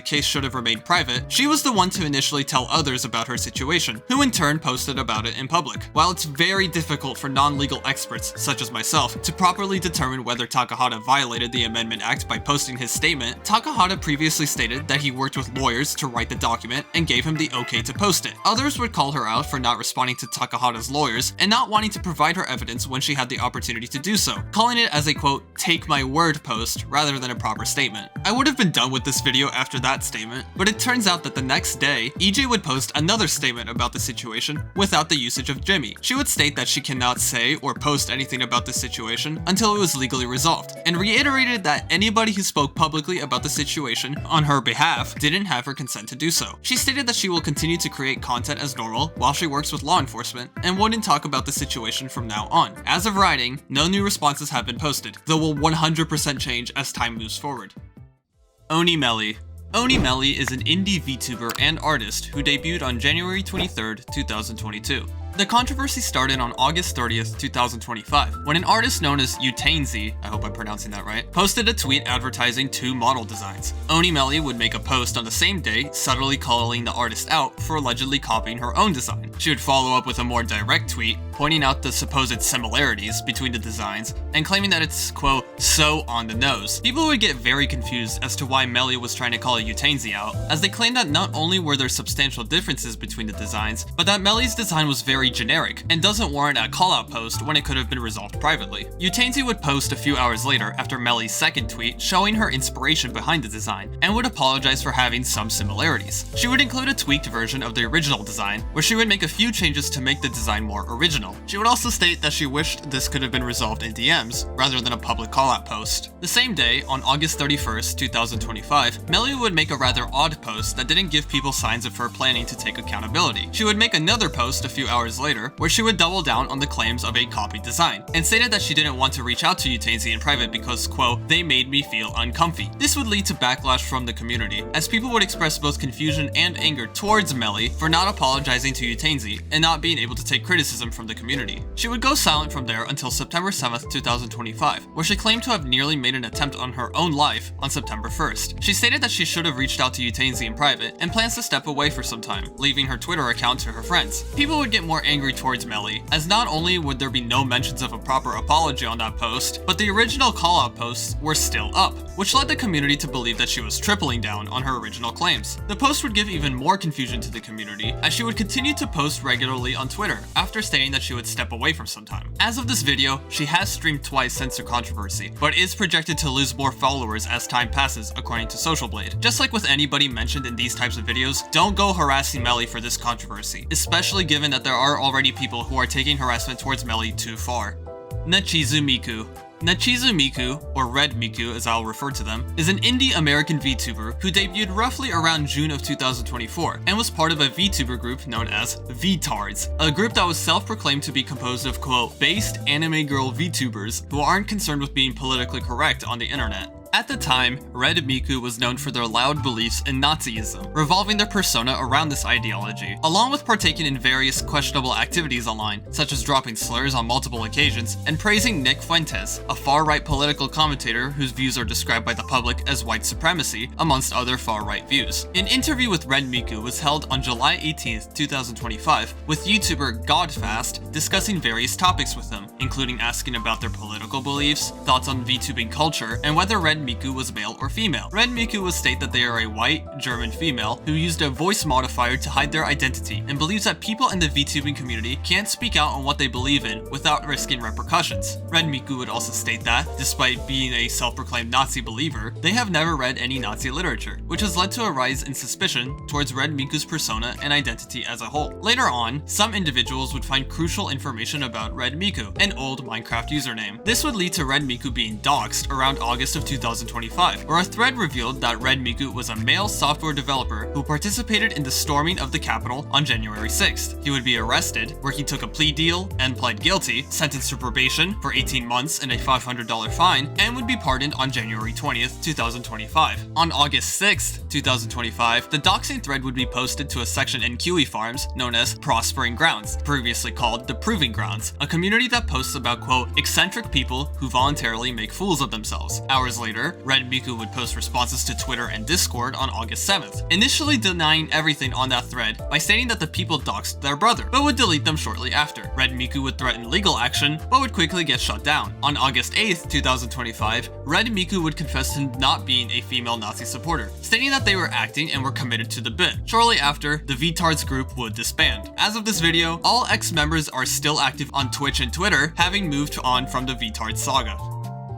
case should have remained private, she was the one to initially tell others about her situation, who in turn posted about it in public. While it's very difficult for non-legal experts, such as myself, to properly determine whether Takahata violated the Amendment Act by posting his statement, Takahata previously stated that he worked with lawyers to write the document and gave him the okay to post it. Others would call her out for not responding to Takahata's lawyers and not wanting to provide her evidence when she had the opportunity to do so, calling it as a quote, take my word post rather than a proper statement. I would have been done with this video after that statement, but it turns out that the next day, EJ would post another statement about the situation without the usage of Jimmy. She would state that she cannot say or post anything about the situation until it was legally resolved, and reiterated that anybody who spoke publicly about the situation on her behalf didn't have her consent to do so. She stated that she will continue to create content as normal while she works with law enforcement, and wouldn't talk about the situation from now on. As of writing, no new responses have been posted, though will 100% change as time moves forward. Oni Melly. Oni Melly is an indie VTuber and artist who debuted on January 23rd, 2022. The controversy started on August 30th, 2025, when an artist known as Utainzi, I hope I'm pronouncing that right, posted a tweet advertising 2 model designs. Oni Melly would make a post on the same day, subtly calling the artist out for allegedly copying her own design. She would follow up with a more direct tweet, pointing out the supposed similarities between the designs, and claiming that it's, quote, so on the nose. People would get very confused as to why Melly was trying to call Utainzi out, as they claimed that not only were there substantial differences between the designs, but that Melly's design was very generic, and doesn't warrant a call-out post when it could have been resolved privately. Utainzi would post a few hours later after Melly's second tweet showing her inspiration behind the design, and would apologize for having some similarities. She would include a tweaked version of the original design, where she would make a few changes to make the design more original. She would also state that she wished this could have been resolved in DMs, rather than a public call-out post. The same day, on August 31st, 2025, Melly would make a rather odd post that didn't give people signs of her planning to take accountability. She would make another post a few hours later, where she would double down on the claims of a copied design, and stated that she didn't want to reach out to Utainzi in private because, quote, they made me feel uncomfy. This would lead to backlash from the community, as people would express both confusion and anger towards Melly for not apologizing to Utainzi and not being able to take criticism from the community. She would go silent from there until September 7th, 2025, where she claimed to have nearly made an attempt on her own life on September 1st. She stated that she should have reached out to Utainzi in private and plans to step away for some time, leaving her Twitter account to her friends. People would get more angry towards Melly, as not only would there be no mentions of a proper apology on that post, but the original call-out posts were still up, which led the community to believe that she was tripling down on her original claims. The post would give even more confusion to the community, as she would continue to post regularly on Twitter, after stating that that she would step away for some time. As of this video, she has streamed twice since her controversy, but is projected to lose more followers as time passes, according to Social Blade. Just like with anybody mentioned in these types of videos, don't go harassing Melly for this controversy, especially given that there are already people who are taking harassment towards Melly too far. Nachizu Miku. Nachizu Miku, or Red Miku as I'll refer to them, is an indie American VTuber who debuted roughly around June of 2024 and was part of a VTuber group known as VTards, a group that was self-proclaimed to be composed of quote, based anime girl VTubers who aren't concerned with being politically correct on the internet. At the time, Red Miku was known for their loud beliefs in Nazism, revolving their persona around this ideology, along with partaking in various questionable activities online, such as dropping slurs on multiple occasions and praising Nick Fuentes, a far-right political commentator whose views are described by the public as white supremacy, amongst other far-right views. An interview with Red Miku was held on July 18th, 2025, with YouTuber Godfast discussing various topics with them, including asking about their political beliefs, thoughts on VTubing culture, and whether Red Miku was male or female. Red Miku will state that they are a white, German female who used a voice modifier to hide their identity and believes that people in the VTubing community can't speak out on what they believe in without risking repercussions. Red Miku would also state that, despite being a self-proclaimed Nazi believer, they have never read any Nazi literature, which has led to a rise in suspicion towards Red Miku's persona and identity as a whole. Later on, some individuals would find crucial information about Red Miku, an old Minecraft username. This would lead to Red Miku being doxxed around August of 2025, where a thread revealed that Red Miku was a male software developer who participated in the storming of the Capitol on January 6th. He would be arrested, where he took a plea deal and pled guilty, sentenced to probation for 18 months and a $500 fine, and would be pardoned on January 20th, 2025. On August 6th, 2025, the doxing thread would be posted to a section in Kiwi Farms known as Prospering Grounds, previously called the Proving Grounds, a community that posts about, quote, eccentric people who voluntarily make fools of themselves. Hours later, Red Miku would post responses to Twitter and Discord on August 7th, initially denying everything on that thread by stating that the people doxed their brother, but would delete them shortly after. Red Miku would threaten legal action, but would quickly get shut down. On August 8th, 2025, Red Miku would confess to not being a female Nazi supporter, stating that they were acting and were committed to the bit. Shortly after, the VTards group would disband. As of this video, all ex-members are still active on Twitch and Twitter, having moved on from the VTards saga.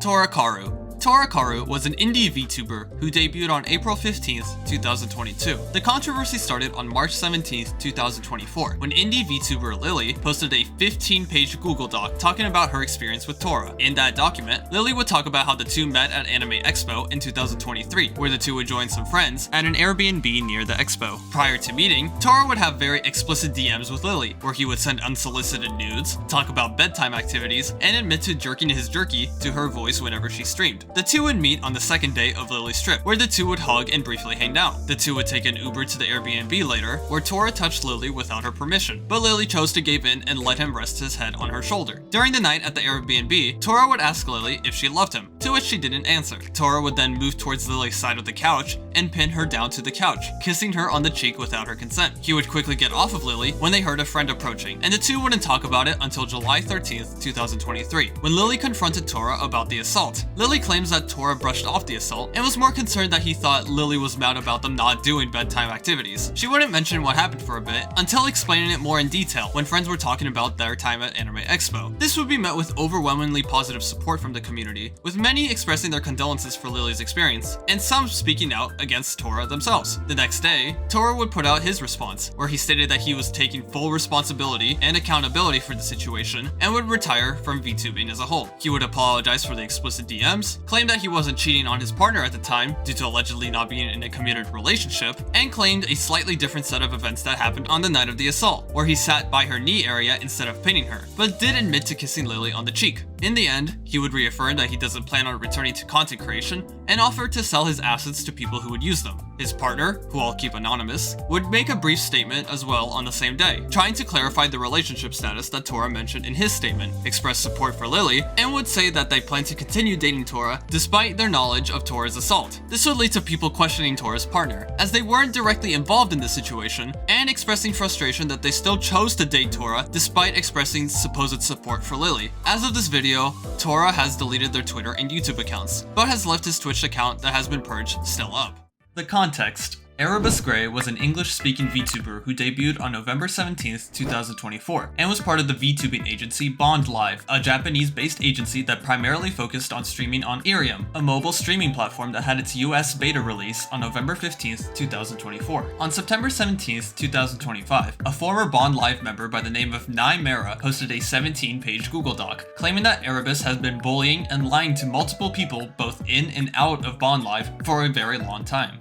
Torakaru. Torakaru was an indie VTuber who debuted on April 15th, 2022. The controversy started on March 17th, 2024, when indie VTuber Lily posted a 15-page Google Doc talking about her experience with Tora. In that document, Lily would talk about how the two met at Anime Expo in 2023, where the two would join some friends at an Airbnb near the expo. Prior to meeting, Tora would have very explicit DMs with Lily, where he would send unsolicited nudes, talk about bedtime activities, and admit to jerking his jerky to her voice whenever she streamed. The two would meet on the second day of Lily's trip, where the two would hug and briefly hang out. The two would take an Uber to the Airbnb later, where Tora touched Lily without her permission, but Lily chose to give in and let him rest his head on her shoulder. During the night at the Airbnb, Tora would ask Lily if she loved him, to which she didn't answer. Tora would then move towards Lily's side of the couch and pin her down to the couch, kissing her on the cheek without her consent. He would quickly get off of Lily when they heard a friend approaching, and the two wouldn't talk about it until July 13th, 2023, when Lily confronted Tora about the assault. Lily claims that Tora brushed off the assault and was more concerned that he thought Lily was mad about them not doing bedtime activities. She wouldn't mention what happened for a bit until explaining it more in detail when friends were talking about their time at Anime Expo. This would be met with overwhelmingly positive support from the community, with many expressing their condolences for Lily's experience, and some speaking out against Tora themselves. The next day, Tora would put out his response, where he stated that he was taking full responsibility and accountability for the situation and would retire from VTubing as a whole. He would apologize for the explicit DMs, claim that he wasn't cheating on his partner at the time due to allegedly not being in a committed relationship, and claimed a slightly different set of events that happened on the night of the assault, where he sat by her knee area instead of pinning her, but did admit to kissing Lily on the cheek. In the end, he would reaffirm that he doesn't plan on returning to content creation and offered to sell his assets to people who would use them. His partner, who I'll keep anonymous, would make a brief statement as well on the same day, trying to clarify the relationship status that Tora mentioned in his statement, express support for Lily, and would say that they plan to continue dating Tora despite their knowledge of Tora's assault. This would lead to people questioning Tora's partner, as they weren't directly involved in the situation, and expressing frustration that they still chose to date Tora despite expressing supposed support for Lily. As of this video, Tora has deleted their Twitter and YouTube accounts, but has left his Twitch account that has been purged still up. The context. Erebus Gray was an English-speaking VTuber who debuted on November 17, 2024, and was part of the VTubing agency Bond Live, a Japanese-based agency that primarily focused on streaming on Irium, a mobile streaming platform that had its US beta release on November 15, 2024. On September 17, 2025, a former Bond Live member by the name of Mera posted a 17-page Google Doc, claiming that Erebus has been bullying and lying to multiple people both in and out of Bond Live for a very long time.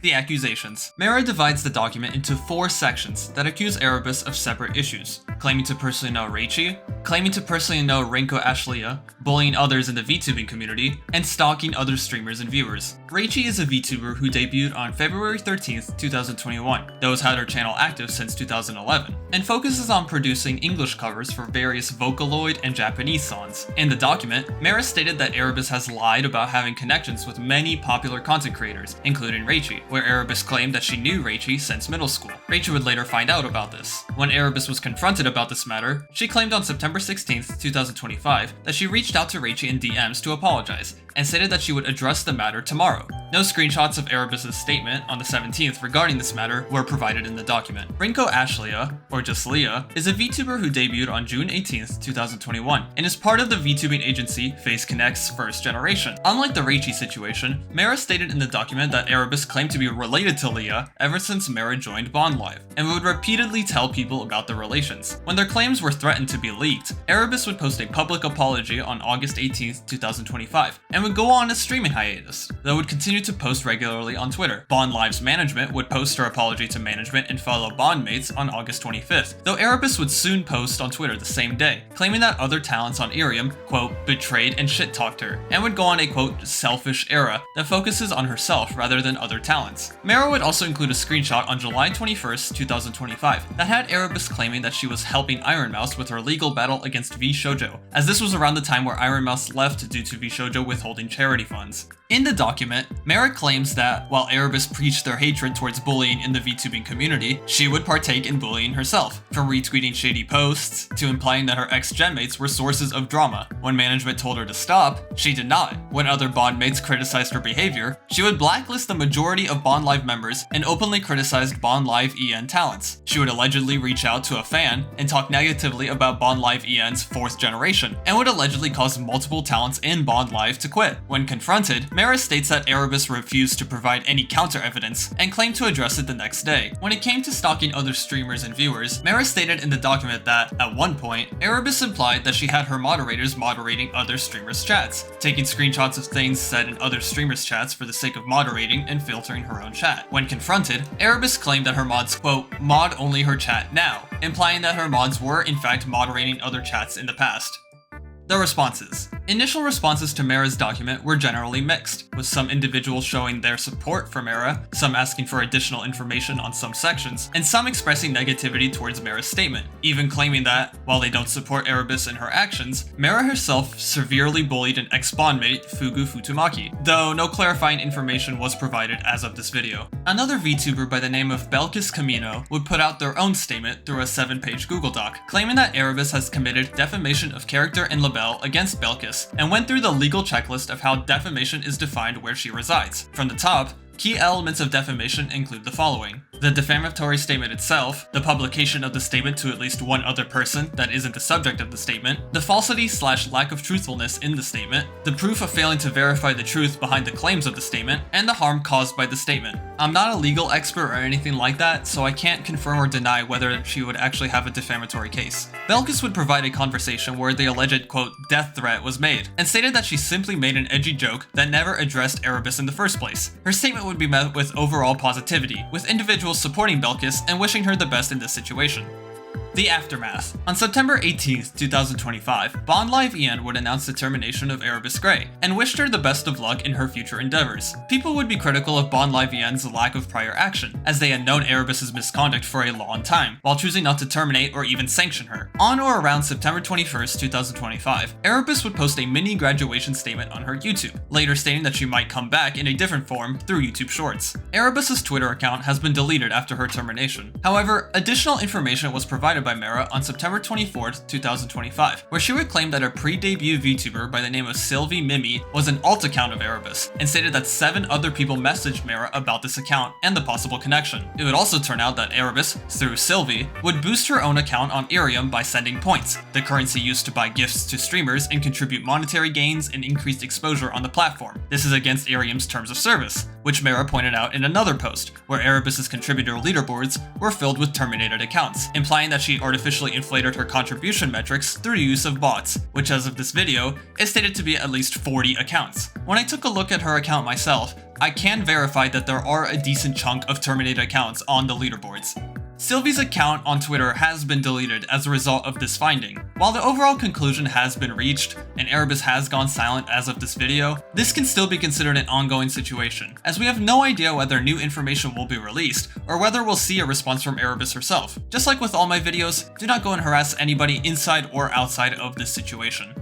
The accusations. Mera divides the document into 4 sections that accuse Erebus of separate issues: claiming to personally know Reichi, claiming to personally know Renko Ashlia, bullying others in the VTubing community, and stalking other streamers and viewers. Reichi is a VTuber who debuted on February 13, 2021, though has had her channel active since 2011, and focuses on producing English covers for various Vocaloid and Japanese songs. In the document, Mera stated that Erebus has lied about having connections with many popular content creators, including Reichi, where Erebus claimed that she knew Reichi since middle school. Reichi would later find out about this. When Erebus was confronted about this matter, she claimed on September 16, 2025, that she reached out to Reichi in DMs to apologize, and stated that she would address the matter tomorrow. No screenshots of Erebus' statement on the 17th regarding this matter were provided in the document. Renko Ashlia, or just Leah, is a VTuber who debuted on June 18, 2021, and is part of the VTubing agency Face Connect's first generation. Unlike the Reichi situation, Mera stated in the document that Erebus claimed to be related to Leah ever since Mera joined Bond Live, and would repeatedly tell people about their relations. When their claims were threatened to be leaked, Erebus would post a public apology on August 18, 2025, and would go on a streaming hiatus, though would continue to post regularly on Twitter. Bond Live's management would post her apology to management and fellow Bond mates on August 25th, though Erebus would soon post on Twitter the same day, claiming that other talents on Irium, quote, betrayed and shit-talked her, and would go on a, quote, selfish era that focuses on herself rather than other talents. Mera would also include a screenshot on July 21st, 2025, that had Erebus claiming that she was helping Iron Mouse with her legal battle against VShojo, as this was around the time where Iron Mouse left due to VShojo withholding charity funds. In the document, Mera claims that, while Erebus preached their hatred towards bullying in the VTubing community, she would partake in bullying herself, from retweeting shady posts, to implying that her ex-gen mates were sources of drama. When management told her to stop, she did not. When other Bond mates criticized her behavior, she would blacklist the majority of Bond Live members and openly criticized Bond Live EN talents. She would allegedly reach out to a fan and talk negatively about Bond Live EN's 4th generation, and would allegedly cause multiple talents in Bond Live to quit. When confronted, Mera states that Erebus refused to provide any counter-evidence and claimed to address it the next day. When it came to stalking other streamers and viewers, Mera stated in the document that, at one point, Erebus implied that she had her moderators moderating other streamers' chats, taking screenshots of things said in other streamers' chats for the sake of moderating and filtering her own chat. When confronted, Erebus claimed that her mods, quote, mod only her chat now, implying that her mods were in fact moderating other chats in the past. The responses. Initial responses to Mera's document were generally mixed, with some individuals showing their support for Mera, some asking for additional information on some sections, and some expressing negativity towards Mera's statement, even claiming that, while they don't support Erebus in her actions, Mera herself severely bullied an ex-Bond mate, Fugu Futamaki, though no clarifying information was provided as of this video. Another VTuber by the name of Belkis Camino would put out their own statement through a 7-page Google Doc, claiming that Erebus has committed defamation of character and libel against Belkis, and went through the legal checklist of how defamation is defined where she resides. From the top, key elements of defamation include the following: the defamatory statement itself, the publication of the statement to at least one other person that isn't the subject of the statement, the falsity/lack of truthfulness in the statement, the proof of failing to verify the truth behind the claims of the statement, and the harm caused by the statement. I'm not a legal expert or anything like that, so I can't confirm or deny whether she would actually have a defamatory case. Belkis would provide a conversation where the alleged, quote, death threat was made, and stated that she simply made an edgy joke that never addressed Erebus in the first place. Her statement would be met with overall positivity, with individuals supporting Belkis and wishing her the best in this situation. The aftermath. On September 18th, 2025, Bond Live EN would announce the termination of Erebus Gray, and wished her the best of luck in her future endeavors. People would be critical of Bond Live EN's lack of prior action, as they had known Erebus' misconduct for a long time, while choosing not to terminate or even sanction her. On or around September 21st, 2025, Erebus would post a mini graduation statement on her YouTube, later stating that she might come back in a different form through YouTube Shorts. Erebus' Twitter account has been deleted after her termination. However, additional information was provided provided by Mara on September 24th, 2025, where she would claim that a pre-debut VTuber by the name of Sylvie Mimi was an alt account of Erebus, and stated that 7 other people messaged Mara about this account and the possible connection. It would also turn out that Erebus, through Sylvie, would boost her own account on Irium by sending points, the currency used to buy gifts to streamers and contribute monetary gains and increased exposure on the platform. This is against Irium's terms of service, which Mara pointed out in another post, where Erebus's contributor leaderboards were filled with terminated accounts, implying that she artificially inflated her contribution metrics through the use of bots, which as of this video, is stated to be at least 40 accounts. When I took a look at her account myself, I can verify that there are a decent chunk of terminated accounts on the leaderboards. Sylvie's account on Twitter has been deleted as a result of this finding. While the overall conclusion has been reached, and Erebus has gone silent as of this video, this can still be considered an ongoing situation, as we have no idea whether new information will be released, or whether we'll see a response from Erebus herself. Just like with all my videos, do not go and harass anybody inside or outside of this situation.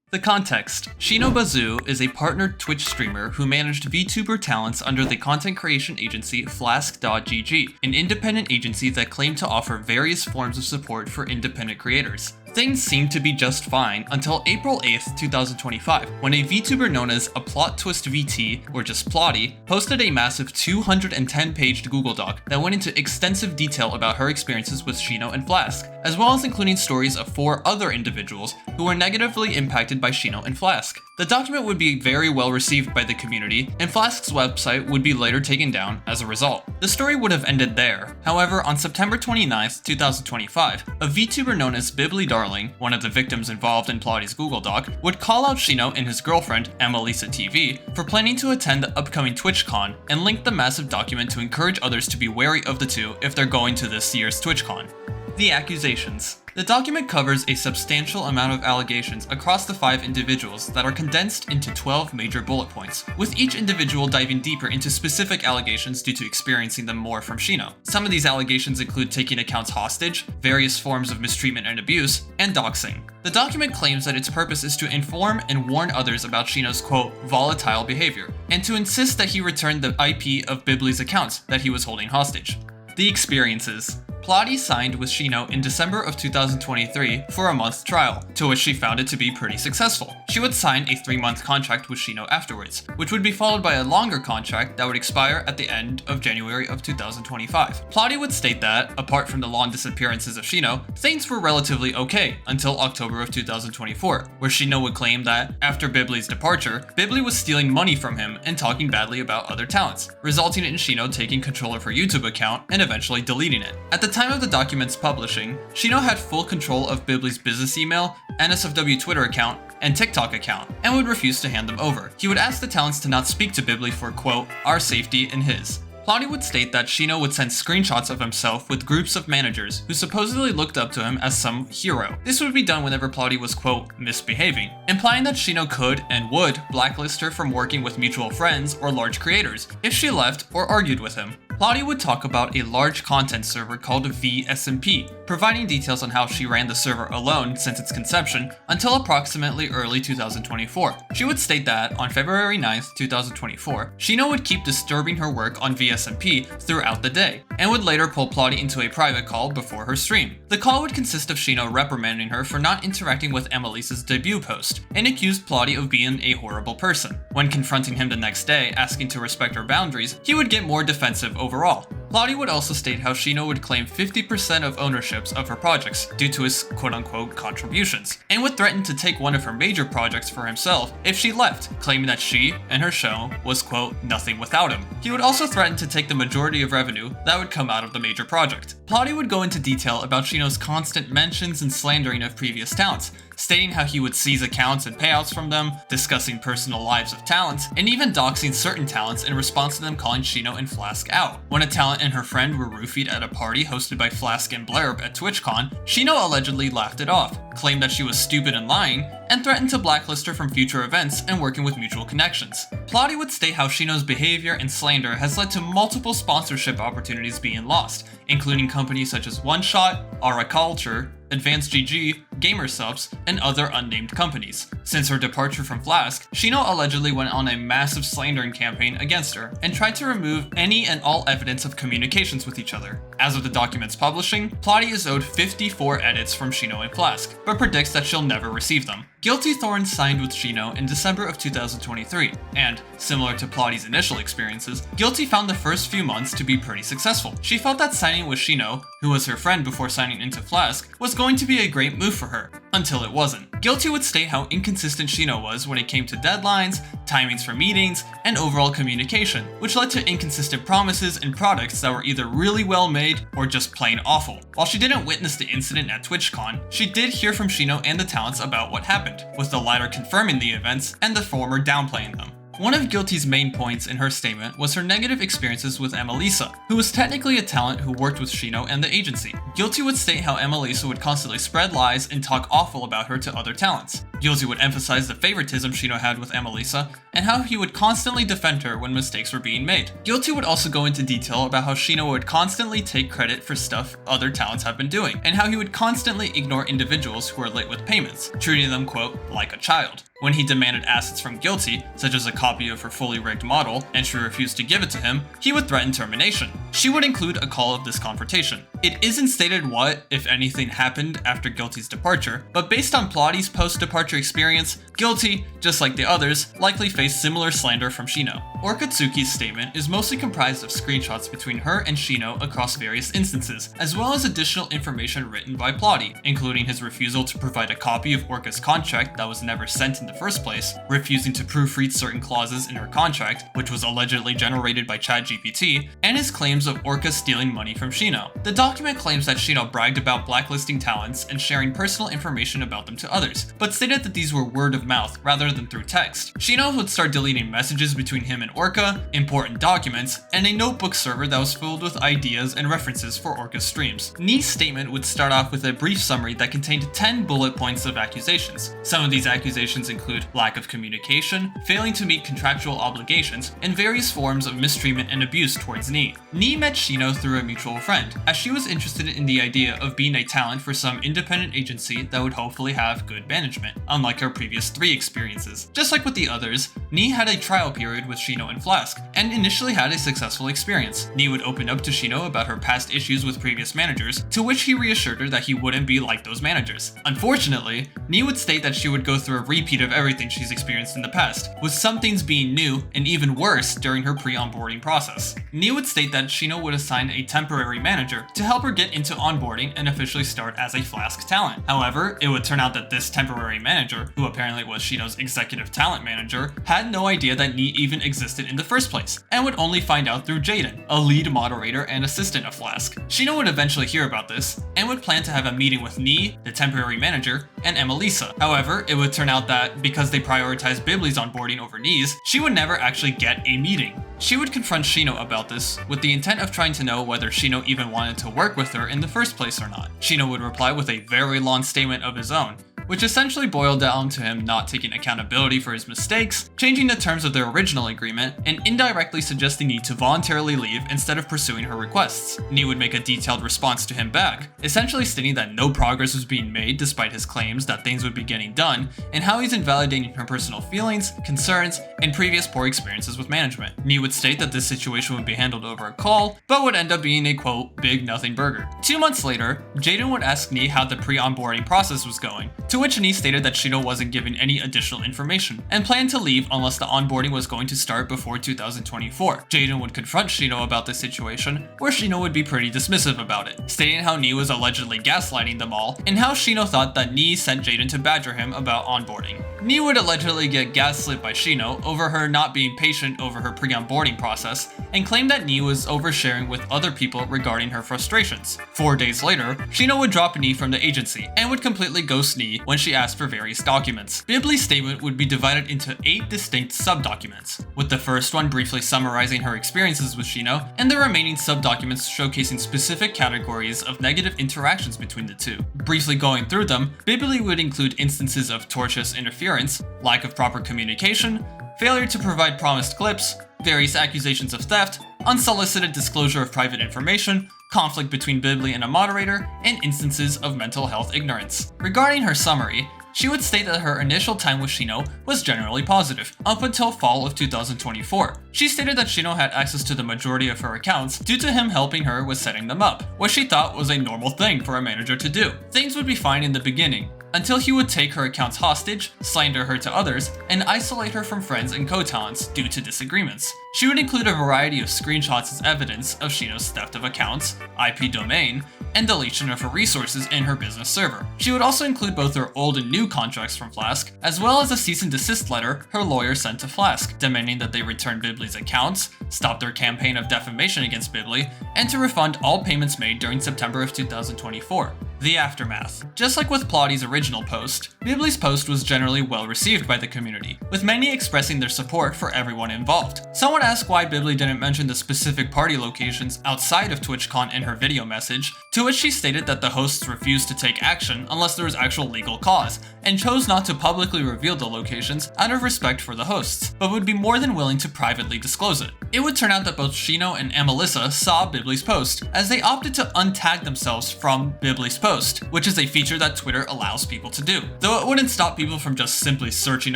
The context. Shino Bazoo is a partnered Twitch streamer who managed VTuber talents under the content creation agency Flask.gg, an independent agency that claimed to offer various forms of support for independent creators. Things seemed to be just fine until April 8th, 2025, when a VTuber known as a Plot Twist VT, or just Plotty, posted a massive 210-paged Google Doc that went into extensive detail about her experiences with Shino and Flask, as well as including stories of 4 other individuals who were negatively impacted by Shino and Flask. The document would be very well received by the community, and Flask's website would be later taken down as a result. The story would have ended there. However, on September 29th, 2025, a VTuber known as Bibly Darling, one of the victims involved in Plotty's Google Doc, would call out Shino and his girlfriend, Emelisa TV, for planning to attend the upcoming TwitchCon, and linked the massive document to encourage others to be wary of the two if they're going to this year's TwitchCon. The accusations. The document covers a substantial amount of allegations across the 5 individuals that are condensed into 12 major bullet points, with each individual diving deeper into specific allegations due to experiencing them more from Shino. Some of these allegations include taking accounts hostage, various forms of mistreatment and abuse, and doxing. The document claims that its purpose is to inform and warn others about Shino's quote, volatile behavior, and to insist that he return the IP of Bibly's accounts that he was holding hostage. The experiences. Plotty signed with Shino in December of 2023 for a month trial, to which she found it to be pretty successful. She would sign a 3-month contract with Shino afterwards, which would be followed by a longer contract that would expire at the end of January of 2025. Plotty would state that, apart from the long disappearances of Shino, things were relatively okay until October of 2024, where Shino would claim that, after Bibly's departure, Bibly was stealing money from him and talking badly about other talents, resulting in Shino taking control of her YouTube account and eventually deleting it. At the time of the document's publishing, Shino had full control of Bibly's business email, NSFW Twitter account, and TikTok account, and would refuse to hand them over. He would ask the talents to not speak to Bibly for, quote, our safety and his. Plotty would state that Shino would send screenshots of himself with groups of managers who supposedly looked up to him as some hero. This would be done whenever Plotty was, quote, misbehaving, implying that Shino could and would blacklist her from working with mutual friends or large creators if she left or argued with him. Plotty would talk about a large content server called VSMP, providing details on how she ran the server alone since its conception until approximately early 2024. She would state that, on February 9th, 2024, Shino would keep disturbing her work on VSMP throughout the day, and would later pull Plotty into a private call before her stream. The call would consist of Shino reprimanding her for not interacting with Emelisa's debut post, and accused Plotty of being a horrible person. When confronting him the next day, asking to respect her boundaries, he would get more defensive overall. Plotty would also state how Shino would claim 50% of ownerships of her projects due to his quote-unquote contributions, and would threaten to take one of her major projects for himself if she left, claiming that she and her show was quote nothing without him. He would also threaten to take the majority of revenue that would come out of the major project. Plotty would go into detail about Shino's constant mentions and slandering of previous talents, stating how he would seize accounts and payouts from them, discussing personal lives of talents, and even doxing certain talents in response to them calling Shino and Flask out. When a talent and her friend were roofied at a party hosted by Flask and Blarb at TwitchCon, Shino allegedly laughed it off, claimed that she was stupid and lying, and threatened to blacklist her from future events and working with mutual connections. Plotty would state how Shino's behavior and slander has led to multiple sponsorship opportunities being lost, including companies such as One Shot, Ara Culture, Advanced GG, GamerSubs, and other unnamed companies. Since her departure from Flask, Shino allegedly went on a massive slandering campaign against her and tried to remove any and all evidence of communications with each other. As of the document's publishing, Plotty is owed 54 edits from Shino and Flask, but predicts that she'll never receive them. Guilty Thorn signed with Shino in December of 2023, and, similar to Plotty's initial experiences, Guilty found the first few months to be pretty successful. She felt that signing with Shino, who was her friend before signing into Flask, was going to be a great move for her, until it wasn't. Guilty would state how inconsistent Shino was when it came to deadlines, timings for meetings, and overall communication, which led to inconsistent promises and products that were either really well made or just plain awful. While she didn't witness the incident at TwitchCon, she did hear from Shino and the talents about what happened, with the latter confirming the events and the former downplaying them. One of Guilty's main points in her statement was her negative experiences with Emelisa, who was technically a talent who worked with Shino and the agency. Guilty would state how Emelisa would constantly spread lies and talk awful about her to other talents. Guilty would emphasize the favoritism Shino had with Emelisa, and how he would constantly defend her when mistakes were being made. Guilty would also go into detail about how Shino would constantly take credit for stuff other talents have been doing, and how he would constantly ignore individuals who were late with payments, treating them, quote, like a child. When he demanded assets from Guilty, such as a copy of her fully rigged model, and she refused to give it to him, he would threaten termination. She would include a call of this confrontation. It isn't stated what, if anything, happened after Guilty's departure, but based on Plotty's post-departure experience, Guilty, just like the others, likely faced similar slander from Shino. Orkatsuki's statement is mostly comprised of screenshots between her and Shino across various instances, as well as additional information written by Plotty, including his refusal to provide a copy of Orca's contract that was never sent in the first place, refusing to proofread certain clauses in her contract, which was allegedly generated by ChatGPT, and his claims of Orca stealing money from Shino. The document claims that Shino bragged about blacklisting talents and sharing personal information about them to others, but stated that these were word of mouth rather than through text. Shino would start deleting messages between him and Orca, important documents, and a notebook server that was filled with ideas and references for Orca's streams. Ni's statement would start off with a brief summary that contained 10 bullet points of accusations. Some of these accusations include lack of communication, failing to meet contractual obligations, and various forms of mistreatment and abuse towards Ni. Ni met Shino through a mutual friend, as she was interested in the idea of being a talent for some independent agency that would hopefully have good management, unlike her previous 3 experiences. Just like with the others, Ni had a trial period with Shino and Flask, and initially had a successful experience. Ni would open up to Shino about her past issues with previous managers, to which he reassured her that he wouldn't be like those managers. Unfortunately, Ni would state that she would go through a repeat of everything she's experienced in the past, with some things being new and even worse during her pre-onboarding process. Ni would state that Shino would assign a temporary manager to help her get into onboarding and officially start as a Flask talent. However, it would turn out that this temporary manager, who apparently was Shino's executive talent manager, had no idea that Ni even existed in the first place, and would only find out through Jaden, a lead moderator and assistant of Flask. Shino would eventually hear about this, and would plan to have a meeting with Ni, the temporary manager, and Emelisa. However, it would turn out that because they prioritized Bibley's onboarding over Ni's, she would never actually get a meeting. She would confront Shino about this, with the intent of trying to know whether Shino even wanted to work with her in the first place or not. Shino would reply with a very long statement of his own, which essentially boiled down to him not taking accountability for his mistakes, changing the terms of their original agreement, and indirectly suggesting Ni to voluntarily leave instead of pursuing her requests. Ni would make a detailed response to him back, essentially stating that no progress was being made despite his claims that things would be getting done, and how he's invalidating her personal feelings, concerns, and previous poor experiences with management. Ni would state that this situation would be handled over a call, but would end up being a quote, big nothing burger. 2 months later, Jaden would ask Ni how the pre-onboarding process was going, to which Ni stated that Shino wasn't given any additional information, and planned to leave unless the onboarding was going to start before 2024. Jaden would confront Shino about this situation, where Shino would be pretty dismissive about it, stating how Ni was allegedly gaslighting them all, and how Shino thought that Ni sent Jaden to badger him about onboarding. Ni would allegedly get gaslit by Shino over her not being patient over her pre-onboarding process, and claimed that Ni was oversharing with other people regarding her frustrations. 4 days later, Shino would drop Ni from the agency, and would completely ghost Ni when she asked for various documents. Bibley's statement would be divided into 8 distinct sub-documents, with the first one briefly summarizing her experiences with Shino, and the remaining sub-documents showcasing specific categories of negative interactions between the two. Briefly going through them, Bibley would include instances of tortious interference, lack of proper communication, failure to provide promised clips, various accusations of theft, unsolicited disclosure of private information, conflict between Bibli and a moderator, and instances of mental health ignorance. Regarding her summary, she would state that her initial time with Shino was generally positive, up until fall of 2024. She stated that Shino had access to the majority of her accounts due to him helping her with setting them up, what she thought was a normal thing for a manager to do. Things would be fine in the beginning, until he would take her accounts hostage, slander her to others, and isolate her from friends and co-talents due to disagreements. She would include a variety of screenshots as evidence of Shino's theft of accounts, IP domain, and deletion of her resources in her business server. She would also include both her old and new contracts from Flask, as well as a cease and desist letter her lawyer sent to Flask, demanding that they return Bibli's accounts, stop their campaign of defamation against Bibli, and to refund all payments made during September of 2024. The aftermath. Just like with Plotty's original post, Bibli's post was generally well received by the community, with many expressing their support for everyone involved. Someone asked why Bibli didn't mention the specific party locations outside of TwitchCon in her video message, to which she stated that the hosts refused to take action unless there was actual legal cause, and chose not to publicly reveal the locations out of respect for the hosts, but would be more than willing to privately disclose it. It would turn out that both Shino and Amelissa saw Bibli's post, as they opted to untag themselves from Bibli's post, which is a feature that Twitter allows people to do, though it wouldn't stop people from just simply searching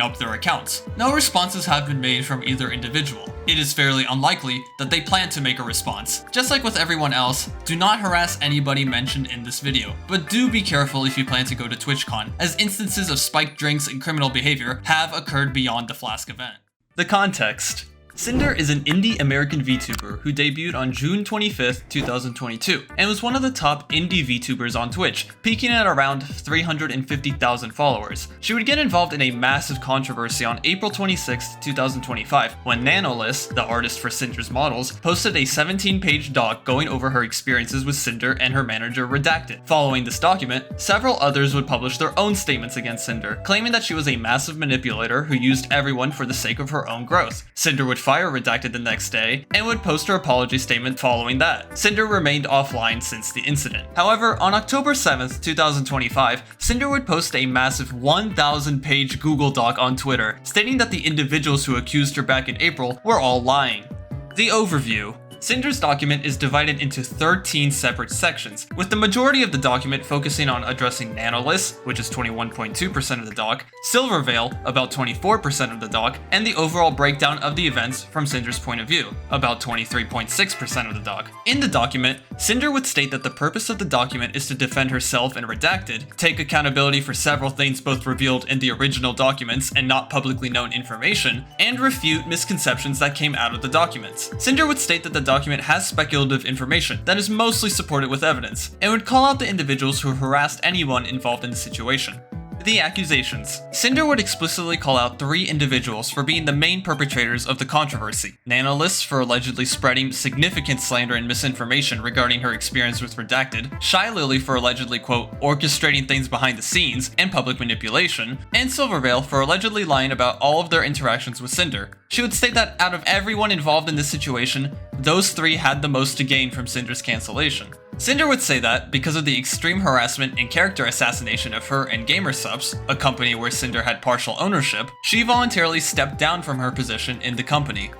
up their accounts. No responses have been made from either individual. It is fairly unlikely that they plan to make a response. Just like with everyone else, do not harass anybody mentioned in this video, but do be careful if you plan to go to TwitchCon, as instances of spiked drinks and criminal behavior have occurred beyond the Flask event. The context. Sinder is an indie American VTuber who debuted on June 25th, 2022, and was one of the top indie VTubers on Twitch, peaking at around 350,000 followers. She would get involved in a massive controversy on April 26th, 2025, when Nanolys, the artist for Sinder's models, posted a 17-page doc going over her experiences with Sinder and her manager Redacted. Following this document, several others would publish their own statements against Sinder, claiming that she was a massive manipulator who used everyone for the sake of her own growth. Sinder would fire Redacted the next day, and would post her apology statement following that. Sinder remained offline since the incident. However, on October 7th, 2025, Sinder would post a massive 1,000-page Google Doc on Twitter, stating that the individuals who accused her back in April were all lying. The overview. Sinder's document is divided into 13 separate sections, with the majority of the document focusing on addressing Nanolys, which is 21.2% of the doc, Silverveil, about 24% of the doc, and the overall breakdown of the events from Sinder's point of view, about 23.6% of the doc. In the document, Sinder would state that the purpose of the document is to defend herself and Redacted, take accountability for several things both revealed in the original documents and not publicly known information, and refute misconceptions that came out of the documents. Sinder would state that the document has speculative information that is mostly supported with evidence, and would call out the individuals who harassed anyone involved in the situation. The accusations. Sinder would explicitly call out 3 individuals for being the main perpetrators of the controversy. Nanolys for allegedly spreading significant slander and misinformation regarding her experience with Redacted, Shy Lily for allegedly, quote, orchestrating things behind the scenes and public manipulation, and Silverveil for allegedly lying about all of their interactions with Sinder. She would state that out of everyone involved in this situation, those 3 had the most to gain from Sinder's cancellation. Sinder would say that, because of the extreme harassment and character assassination of her and GamerSupps, a company where Sinder had partial ownership, she voluntarily stepped down from her position in the company.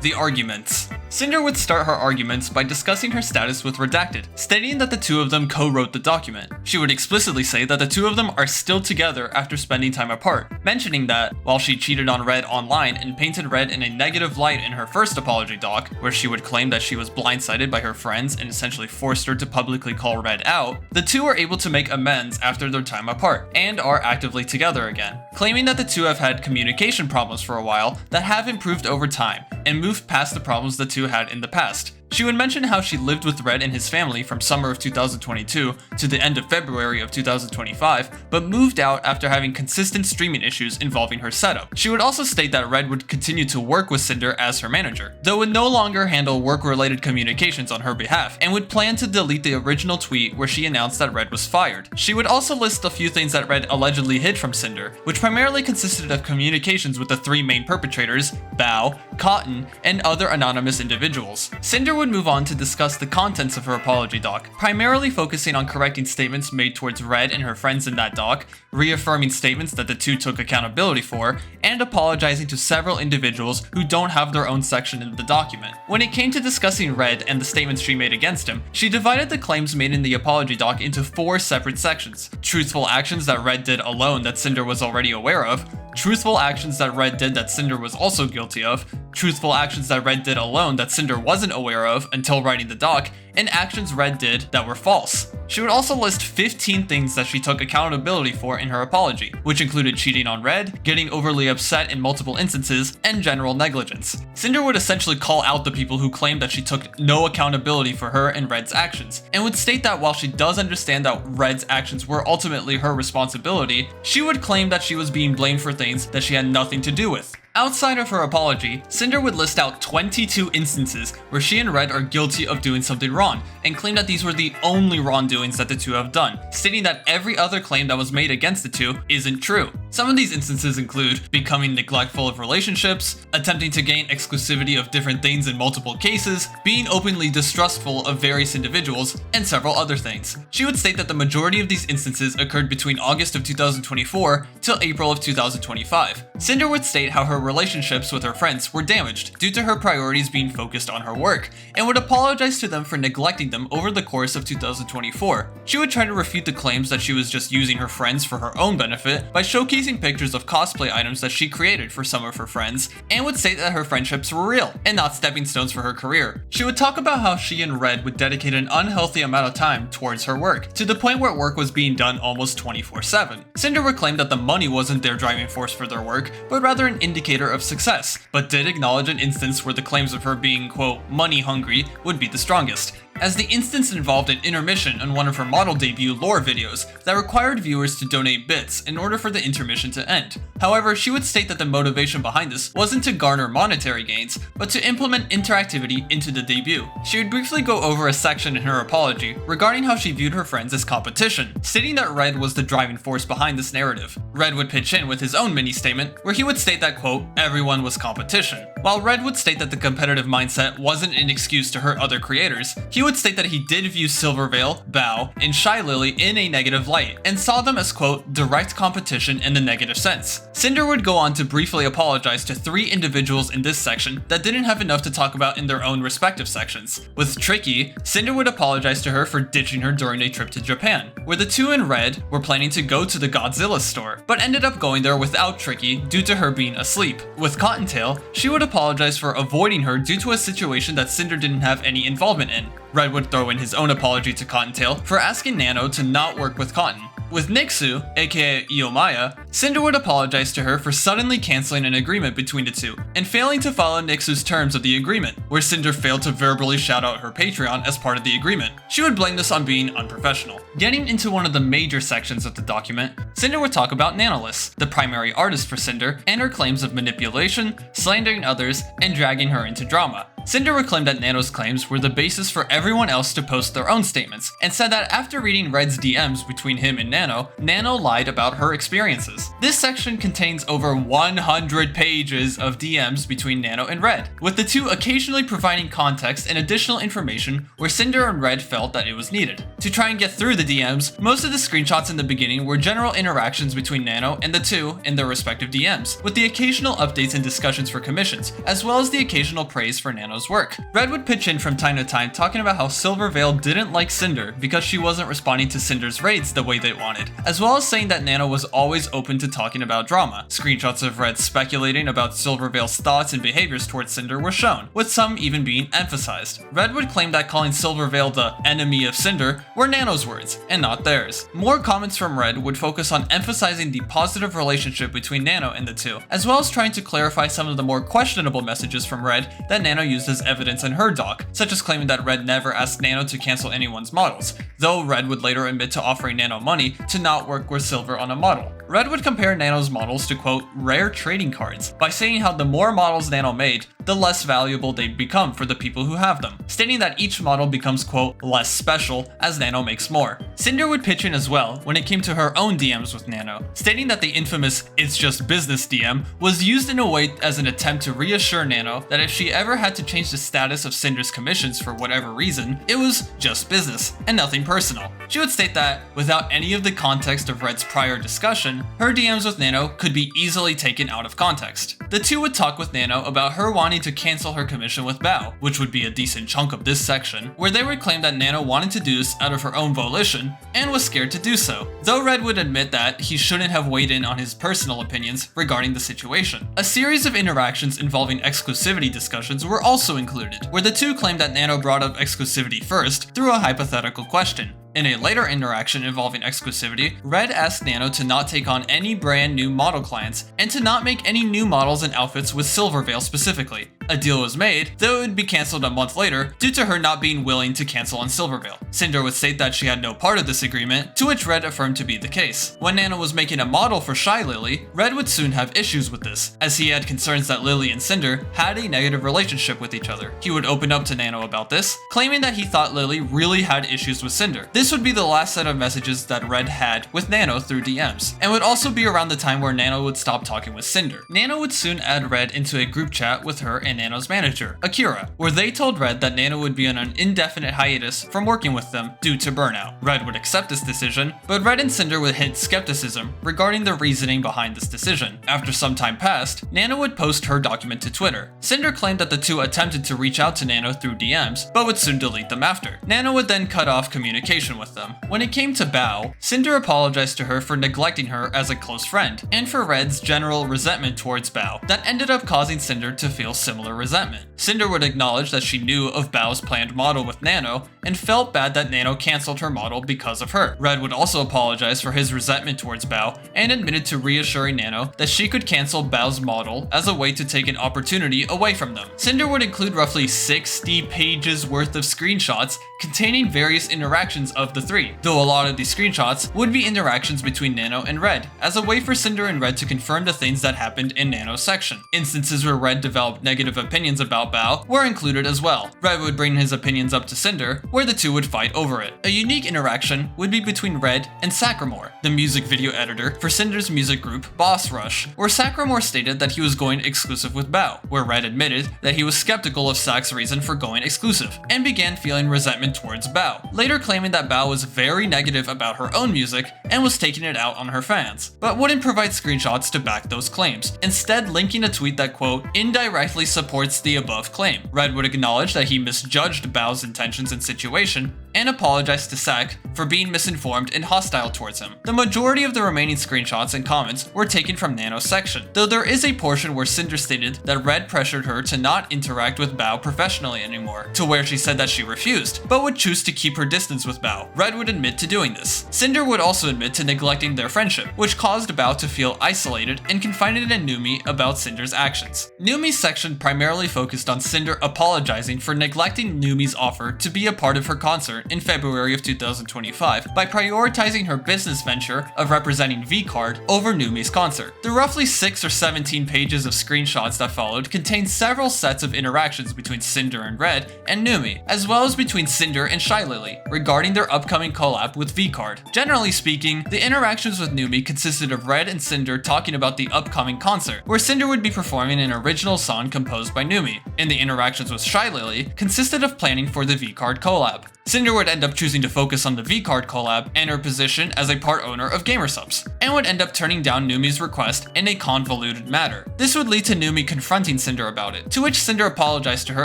The arguments. Sinder would start her arguments by discussing her status with Redacted, stating that the two of them co-wrote the document. She would explicitly say that the two of them are still together after spending time apart, mentioning that, while she cheated on Red online and painted Red in a negative light in her first apology doc, where she would claim that she was blindsided by her friends and essentially forced her to publicly call Red out, the two are able to make amends after their time apart, and are actively together again, claiming that the two have had communication problems for a while that have improved over time, and moved past the problems the two had in the past. She would mention how she lived with Red and his family from summer of 2022 to the end of February of 2025, but moved out after having consistent streaming issues involving her setup. She would also state that Red would continue to work with Sinder as her manager, though would no longer handle work-related communications on her behalf, and would plan to delete the original tweet where she announced that Red was fired. She would also list a few things that Red allegedly hid from Sinder, which primarily consisted of communications with the 3 main perpetrators, Bao, Cotton, and other anonymous individuals. Sinder would move on to discuss the contents of her apology doc, primarily focusing on correcting statements made towards Red and her friends in that doc, reaffirming statements that the two took accountability for, and apologizing to several individuals who don't have their own section in the document. When it came to discussing Red and the statements she made against him, she divided the claims made in the apology doc into 4 separate sections: truthful actions that Red did alone that Sinder was already aware of, truthful actions that Red did that Sinder was also guilty of, truthful actions that Red did alone that Sinder wasn't aware of until writing the doc, and actions Red did that were false. She would also list 15 things that she took accountability for in her apology, which included cheating on Red, getting overly upset in multiple instances, and general negligence. Sinder would essentially call out the people who claimed that she took no accountability for her and Red's actions, and would state that while she does understand that Red's actions were ultimately her responsibility, she would claim that she was being blamed for things that she had nothing to do with. Outside of her apology, Sinder would list out 22 instances where she and Red are guilty of doing something wrong, and claim that these were the only wrongdoings that the two have done, stating that every other claim that was made against the two isn't true. Some of these instances include becoming neglectful of relationships, attempting to gain exclusivity of different things in multiple cases, being openly distrustful of various individuals, and several other things. She would state that the majority of these instances occurred between August of 2024 till April of 2025. Sinder would state how her relationships with her friends were damaged due to her priorities being focused on her work, and would apologize to them for neglecting them over the course of 2024. She would try to refute the claims that she was just using her friends for her own benefit by showcasing pictures of cosplay items that she created for some of her friends, and would state that her friendships were real and not stepping stones for her career. She would talk about how she and Red would dedicate an unhealthy amount of time towards her work, to the point where work was being done almost 24/7. Sinder would claim that the money wasn't their driving force for their work, but rather an indicator of success, but did acknowledge an instance where the claims of her being, quote, money hungry would be the strongest, as the instance involved an intermission on one of her model debut lore videos that required viewers to donate bits in order for the intermission to end. However, she would state that the motivation behind this wasn't to garner monetary gains, but to implement interactivity into the debut. She would briefly go over a section in her apology regarding how she viewed her friends as competition, stating that Red was the driving force behind this narrative. Red would pitch in with his own mini statement where he would state that, quote, everyone was competition. While Red would state that the competitive mindset wasn't an excuse to hurt other creators, he would state that he did view Silverveil, Bao, and Shy Lily in a negative light, and saw them as, quote, direct competition in the negative sense. Sinder would go on to briefly apologize to 3 individuals in this section that didn't have enough to talk about in their own respective sections. With Tricky, Sinder would apologize to her for ditching her during a trip to Japan, where the two in Red were planning to go to the Godzilla store, but ended up going there without Tricky due to her being asleep. With Cottontail, she would apologize for avoiding her due to a situation that Sinder didn't have any involvement in. Red would throw in his own apology to Cottontail for asking Nano to not work with Cotton. With Nixu, aka Iomaya, Sinder would apologize to her for suddenly canceling an agreement between the two, and failing to follow Nixu's terms of the agreement, where Sinder failed to verbally shout out her Patreon as part of the agreement. She would blame this on being unprofessional. Getting into one of the major sections of the document, Sinder would talk about Nanolys, the primary artist for Sinder, and her claims of manipulation, slandering others, and dragging her into drama. Sinder would claim that Nano's claims were the basis for everyone else to post their own statements, and said that after reading Red's DMs between him and Nano, Nano lied about her experiences. This section contains over 100 pages of DMs between Nano and Red, with the two occasionally providing context and additional information where Sinder and Red felt that it was needed. To try and get through the DMs, most of the screenshots in the beginning were general interactions between Nano and the two in their respective DMs, with the occasional updates and discussions for commissions, as well as the occasional praise for Nano's work. Red would pitch in from time to time talking about how Silverveil didn't like Sinder because she wasn't responding to Cinder's raids the way they wanted, as well as saying that Nano was always open to talking about drama. Screenshots of Red speculating about Silverveil's thoughts and behaviors towards Sinder were shown, with some even being emphasized. Red would claim that calling Silverveil the enemy of Sinder were Nano's words, and not theirs. More comments from Red would focus on emphasizing the positive relationship between Nano and the two, as well as trying to clarify some of the more questionable messages from Red that Nano used as evidence in her doc, such as claiming that Red never asked Nano to cancel anyone's models, though Red would later admit to offering Nano money to not work with Silver on a model. Red would compare Nano's models to, quote, rare trading cards, by saying how the more models Nano made, the the less valuable they'd become for the people who have them, stating that each model becomes, quote, less special as Nano makes more. Sinder would pitch in as well when it came to her own DMs with Nano, stating that the infamous "it's just business" DM was used in a way as an attempt to reassure Nano that if she ever had to change the status of Sinder's commissions for whatever reason, it was just business and nothing personal. She would state that, without any of the context of Red's prior discussion, her DMs with Nano could be easily taken out of context. The two would talk with Nano about her wanting to cancel her commission with Bao, which would be a decent chunk of this section, where they would claim that Nano wanted to do this out of her own volition and was scared to do so, though Red would admit that he shouldn't have weighed in on his personal opinions regarding the situation. A series of interactions involving exclusivity discussions were also included, where the two claimed that Nano brought up exclusivity first through a hypothetical question. In a later interaction involving exclusivity, Red asked Nano to not take on any brand new model clients, and to not make any new models and outfits with Silverveil specifically. A deal was made, though it would be cancelled a month later due to her not being willing to cancel on Silverveil. Sinder would state that she had no part of this agreement, to which Red affirmed to be the case. When Nano was making a model for Shy Lily, Red would soon have issues with this, as he had concerns that Lily and Sinder had a negative relationship with each other. He would open up to Nano about this, claiming that he thought Lily really had issues with Sinder. This would be the last set of messages that Red had with Nano through DMs, and would also be around the time where Nano would stop talking with Sinder. Nano would soon add Red into a group chat with her and Nano's manager, Akira, where they told Red that Nano would be on an indefinite hiatus from working with them due to burnout. Red would accept this decision, but Red and Sinder would hint skepticism regarding the reasoning behind this decision. After some time passed, Nano would post her document to Twitter. Sinder claimed that the two attempted to reach out to Nano through DMs, but would soon delete them after. Nano would then cut off communication with them. When it came to Bao, Sinder apologized to her for neglecting her as a close friend, and for Red's general resentment towards Bao that ended up causing Sinder to feel similar resentment. Sinder would acknowledge that she knew of Bao's planned model with Nano, and felt bad that Nano cancelled her model because of her. Red would also apologize for his resentment towards Bao, and admitted to reassuring Nano that she could cancel Bao's model as a way to take an opportunity away from them. Sinder would include roughly 60 pages worth of screenshots containing various interactions of the three, though a lot of these screenshots would be interactions between Nano and Red, as a way for Sinder and Red to confirm the things that happened in Nano's section. Instances where Red developed negative opinions about Bao were included as well. Red would bring his opinions up to Sinder, where the two would fight over it. A unique interaction would be between Red and Sacramore, the music video editor for Sinder's music group Boss Rush, where Sacramore stated that he was going exclusive with Bao, where Red admitted that he was skeptical of Sac's reason for going exclusive, and began feeling resentment towards Bao, later claiming that Bao was very negative about her own music and was taking it out on her fans, but wouldn't provide screenshots to back those claims, instead linking a tweet that, quote, indirectly supports the above claim. Red would acknowledge that he misjudged Bao's intentions and situation, and apologized to Sac for being misinformed and hostile towards him. The majority of the remaining screenshots and comments were taken from Nano's section, though there is a portion where Sinder stated that Red pressured her to not interact with Bao professionally anymore, to where she said that she refused, but would choose to keep her distance with Bao. Red would admit to doing this. Sinder would also admit to neglecting their friendship, which caused Bao to feel isolated and confided in Numi about Sinder's actions. Numi's section primarily focused on Sinder apologizing for neglecting Numi's offer to be a part of her concert in February of 2025 by prioritizing her business venture of representing V-Card over Numi's concert. The roughly 6 or 17 pages of screenshots that followed contained several sets of interactions between Sinder and Red and Numi, as well as between Sinder and Shy Lily regarding their upcoming collab with V-Card. Generally speaking, the interactions with Numi consisted of Red and Sinder talking about the upcoming concert, where Sinder would be performing an original song composed by Numi, and the interactions with Shy Lily consisted of planning for the V-Card collab. Sinder would end up choosing to focus on the V-Card collab and her position as a part owner of Gamersubs, and would end up turning down Numi's request in a convoluted manner. This would lead to Numi confronting Sinder about it, to which Sinder apologized to her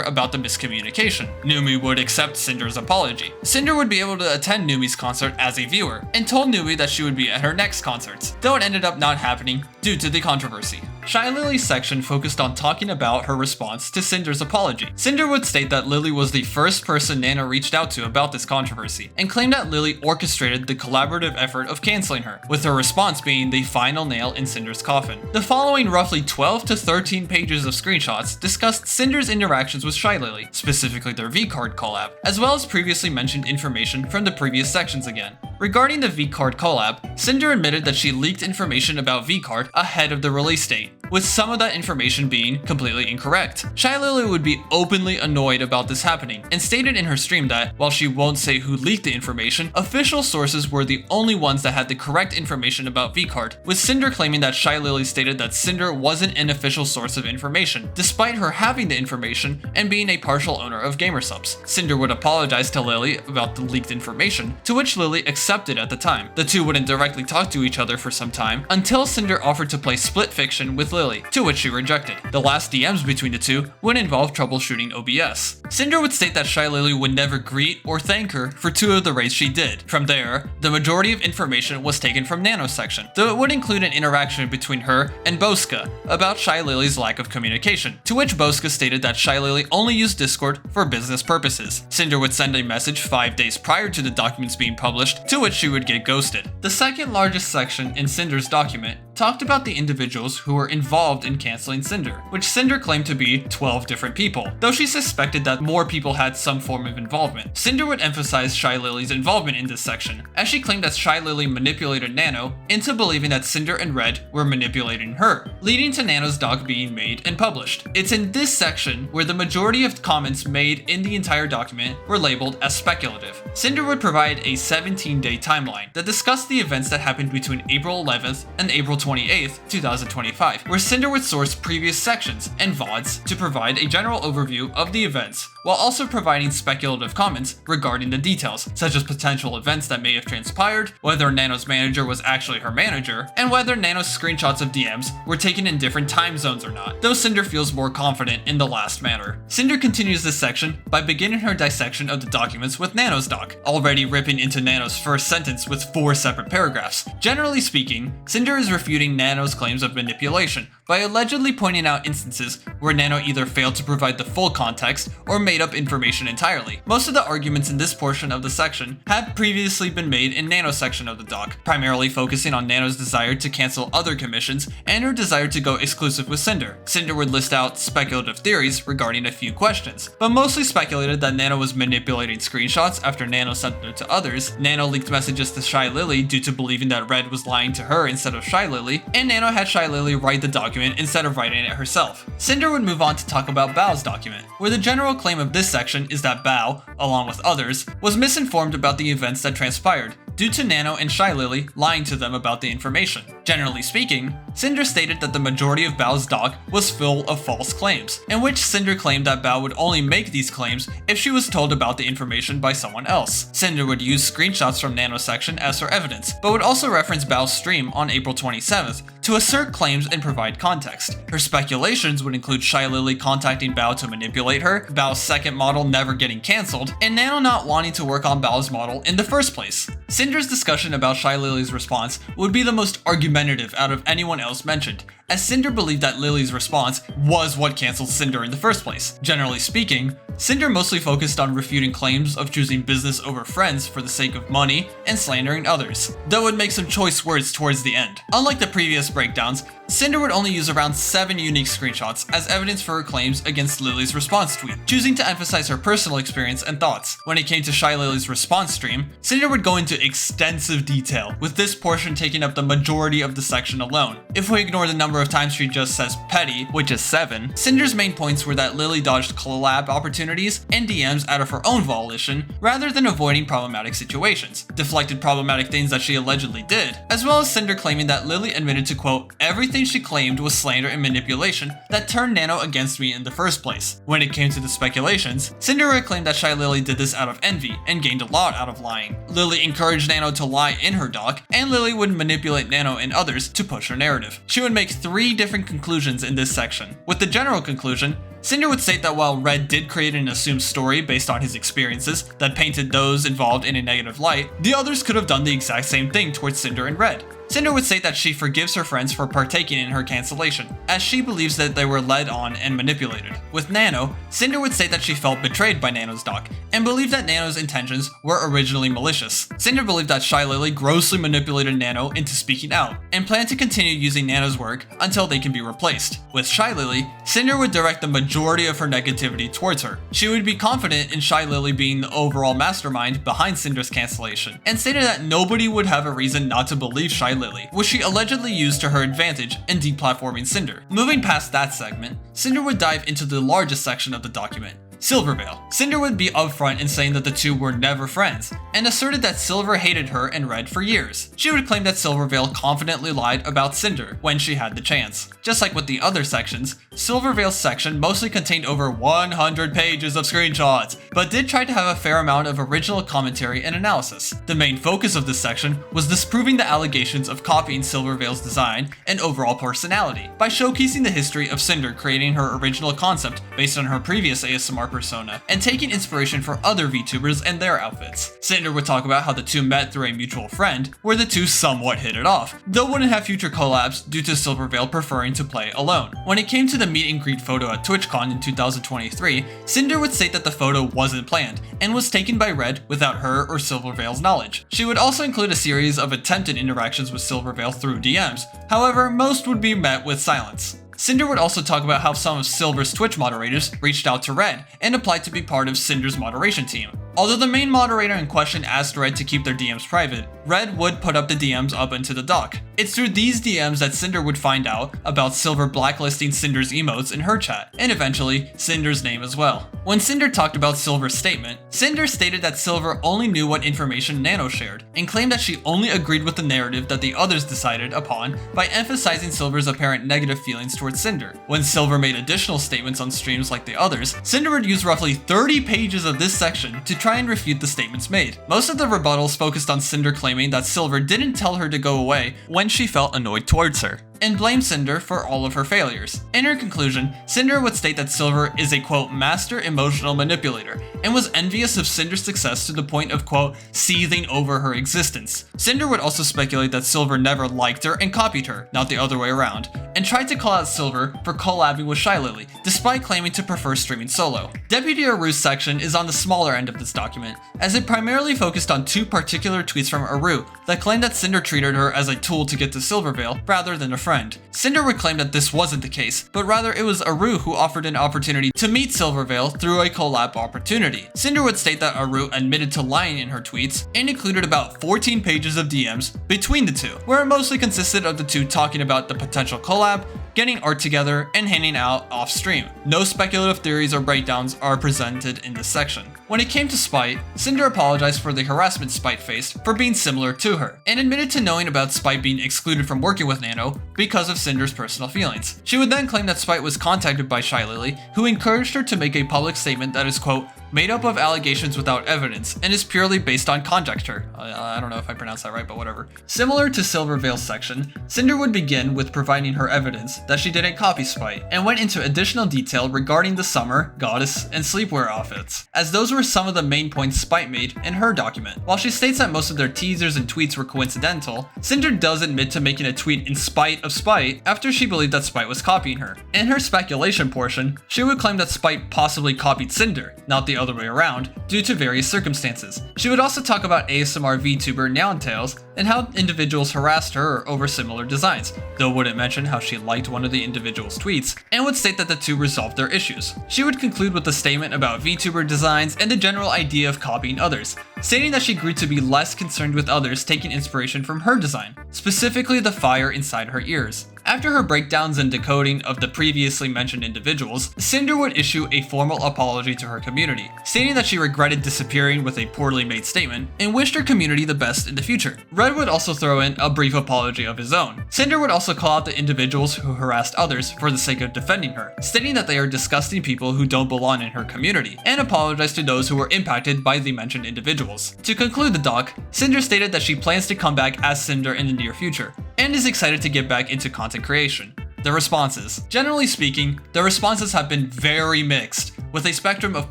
about the miscommunication. Numi would accept Sinder's apology. Sinder would be able to attend Numi's concert as a viewer, and told Numi that she would be at her next concerts, though it ended up not happening due to the controversy. Shy Lily's section focused on talking about her response to Sinder's apology. Sinder would state that Lily was the first person Nano reached out to about this controversy, and claimed that Lily orchestrated the collaborative effort of canceling her, with her response being the final nail in Sinder's coffin. The following roughly 12 to 13 pages of screenshots discussed Sinder's interactions with Shy Lily, specifically their V-Card collab, as well as previously mentioned information from the previous sections again. Regarding the V-Card collab, Sinder admitted that she leaked information about V-Card ahead of the release date, with some of that information being completely incorrect. Shy Lily would be openly annoyed about this happening, and stated in her stream that, while she won't say who leaked the information, official sources were the only ones that had the correct information about VCard, with Sinder claiming that Shy Lily stated that Sinder wasn't an official source of information, despite her having the information and being a partial owner of Gamersubs. Sinder would apologize to Lily about the leaked information, to which Lily accepted at the time. The two wouldn't directly talk to each other for some time, until Sinder offered to play Split Fiction with Lily, to which she rejected. The last DMs between the two would involve troubleshooting OBS. Sinder would state that Shy Lily would never greet or thank her for 2 of the raids she did. From there, the majority of information was taken from Nano's section, though it would include an interaction between her and Boska about Shy Lily's lack of communication, to which Boska stated that Shy Lily only used Discord for business purposes. Sinder would send a message 5 days prior to the documents being published, to which she would get ghosted. The second largest section in Sinder's document talked about the individuals who were involved in canceling Sinder, which Sinder claimed to be 12 different people, though she suspected that more people had some form of involvement. Sinder would emphasize Shy Lily's involvement in this section, as she claimed that Shy Lily manipulated Nano into believing that Sinder and Red were manipulating her, leading to Nano's doc being made and published. It's in this section where the majority of comments made in the entire document were labeled as speculative. Sinder would provide a 17-day timeline that discussed the events that happened between April 11th and April 28th, 2025, where Sinder would source previous sections and VODs to provide a general overview of the events, while also providing speculative comments regarding the details, such as potential events that may have transpired, whether Nano's manager was actually her manager, and whether Nano's screenshots of DMs were taken in different time zones or not, though Sinder feels more confident in the last matter. Sinder continues this section by beginning her dissection of the documents with Nano's doc, already ripping into Nano's first sentence with 4 separate paragraphs. Generally speaking, Sinder is refuting Nano's claims of manipulation by allegedly pointing out instances where Nano either failed to provide the full context or made up information entirely. Most of the arguments in this portion of the section have previously been made in Nano's section of the doc, primarily focusing on Nano's desire to cancel other commissions and her desire to go exclusive with Sinder. Sinder would list out speculative theories regarding a few questions, but mostly speculated that Nano was manipulating screenshots after Nano sent them to others, Nano leaked messages to Shy Lily due to believing that Red was lying to her instead of Shy Lily, and Nano had Shy Lily write the document instead of writing it herself. Sinder would move on to talk about Bao's document, where the general claim of this section is that Bao, along with others, was misinformed about the events that transpired, due to Nano and Shy Lily lying to them about the information. Generally speaking, Sinder stated that the majority of Bao's doc was full of false claims, in which Sinder claimed that Bao would only make these claims if she was told about the information by someone else. Sinder would use screenshots from Nano's section as her evidence, but would also reference Bao's stream on April 27th to assert claims and provide context. Her speculations would include Shy Lily contacting Bao to manipulate her, Bao's second model never getting cancelled, and Nano not wanting to work on Bao's model in the first place. Sinder's discussion about Shy Lily's response would be the most argumentative out of anyone else mentioned, as Sinder believed that Lily's response was what cancelled Sinder in the first place. Generally speaking, Sinder mostly focused on refuting claims of choosing business over friends for the sake of money and slandering others, though would make some choice words towards the end. Unlike the previous breakdowns, Sinder would only use around 7 unique screenshots as evidence for her claims against Lily's response tweet, choosing to emphasize her personal experience and thoughts. When it came to Shy Lily's response stream, Sinder would go into extensive detail, with this portion taking up the majority of the section alone. If we ignore the number of times she just says petty, which is 7, Sinder's main points were that Lily dodged collab opportunities and DMs out of her own volition, rather than avoiding problematic situations, deflected problematic things that she allegedly did, as well as Sinder claiming that Lily admitted to, quote, everything she claimed was slander and manipulation that turned Nano against me in the first place. When it came to the speculations, Sinder claimed that Shy Lily did this out of envy and gained a lot out of lying. Lily encouraged Nano to lie in her doc, and Lily would manipulate Nano and others to push her narrative. She would make 3 different conclusions in this section. With the general conclusion, Sinder would state that while Red did create an assumed story based on his experiences that painted those involved in a negative light, the others could have done the exact same thing towards Sinder and Red. Sinder would state that she forgives her friends for partaking in her cancellation, as she believes that they were led on and manipulated. With Nano, Sinder would state that she felt betrayed by Nano's doc, and believed that Nano's intentions were originally malicious. Sinder believed that Shy Lily grossly manipulated Nano into speaking out, and planned to continue using Nano's work until they can be replaced. With Shy Lily, Sinder would direct the majority of her negativity towards her. She would be confident in Shy Lily being the overall mastermind behind Sinder's cancellation, and stated that nobody would have a reason not to believe Shy Lily, which she allegedly used to her advantage in deplatforming Sinder. Moving past that segment, Sinder would dive into the largest section of the document, Silvervale. Sinder would be upfront in saying that the two were never friends, and asserted that Silver hated her and Red for years. She would claim that Silvervale confidently lied about Sinder when she had the chance. Just like with the other sections, Silvervale's section mostly contained over 100 pages of screenshots, but did try to have a fair amount of original commentary and analysis. The main focus of this section was disproving the allegations of copying Silvervale's design and overall personality, by showcasing the history of Sinder creating her original concept based on her previous ASMR persona, and taking inspiration for other VTubers and their outfits. Sinder would talk about how the two met through a mutual friend, where the two somewhat hit it off, though wouldn't have future collabs due to Silvervale preferring to play alone. When it came to the meet and greet photo at TwitchCon in 2023, Sinder would state that the photo wasn't planned, and was taken by Red without her or Silvervale's knowledge. She would also include a series of attempted interactions with Silvervale through DMs, however, most would be met with silence. Sinder would also talk about how some of Silver's Twitch moderators reached out to Red and applied to be part of Cinder's moderation team. Although the main moderator in question asked Red to keep their DMs private, Red would put up the DMs up into the doc. It's through these DMs that Sinder would find out about Silver blacklisting Cinder's emotes in her chat, and eventually, Cinder's name as well. When Sinder talked about Silver's statement, Sinder stated that Silver only knew what information Nano shared, and claimed that she only agreed with the narrative that the others decided upon by emphasizing Silver's apparent negative feelings towards Sinder. When Silver made additional statements on streams like the others, Sinder would use roughly 30 pages of this section to try and refute the statements made. Most of the rebuttals focused on Sinder claiming that Silver didn't tell her to go away when she felt annoyed towards her, and blamed Sinder for all of her failures. In her conclusion, Sinder would state that Silver is a quote master emotional manipulator, and was envious of Cinder's success to the point of quote seething over her existence. Sinder would also speculate that Silver never liked her and copied her, not the other way around, and tried to call out Silver for collabing with Shy Lily, despite claiming to prefer streaming solo. Deputy Aru's section is on the smaller end of this document, as it primarily focused on two particular tweets from Aru that claimed that Sinder treated her as a tool to get to Silvervale rather than a friend. Cinder would claim that this wasn't the case, but rather it was Aru who offered an opportunity to meet Silvervale through a collab opportunity. Cinder would state that Aru admitted to lying in her tweets and included about 14 pages of DMs between the two, where it mostly consisted of the two talking about the potential collab, getting art together, and hanging out off stream. No speculative theories or breakdowns are presented in this section. When it came to Spite, Cinder apologized for the harassment Spite faced for being similar to her, and admitted to knowing about Spite being excluded from working with Nano because of Cinder's personal feelings. She would then claim that Spite was contacted by Shy Lily, who encouraged her to make a public statement that is quote, made up of allegations without evidence, and is purely based on conjecture. I don't know if I pronounced that right, but whatever. Similar to Silvervale's section, Cinder would begin with providing her evidence that she didn't copy Spite, and went into additional detail regarding the summer, goddess, and sleepwear outfits, as those were some of the main points Spite made in her document. While she states that most of their teasers and tweets were coincidental, Cinder does admit to making a tweet in spite of Spite after she believed that Spite was copying her. In her speculation portion, she would claim that Spite possibly copied Cinder, not the other way around, due to various circumstances. She would also talk about ASMR VTuber Nowntales and how individuals harassed her over similar designs, though wouldn't mention how she liked one of the individual's tweets, and would state that the two resolved their issues. She would conclude with a statement about VTuber designs and the general idea of copying others, stating that she grew to be less concerned with others taking inspiration from her design, specifically the fire inside her ears. After her breakdowns and decoding of the previously mentioned individuals, Cinder would issue a formal apology to her community, stating that she regretted disappearing with a poorly made statement and wished her community the best in the future. Red would also throw in a brief apology of his own. Cinder would also call out the individuals who harassed others for the sake of defending her, stating that they are disgusting people who don't belong in her community, and apologize to those who were impacted by the mentioned individuals. To conclude the doc, Cinder stated that she plans to come back as Cinder in the near future, and is excited to get back into content creation. The responses. Generally speaking, the responses have been very mixed, with a spectrum of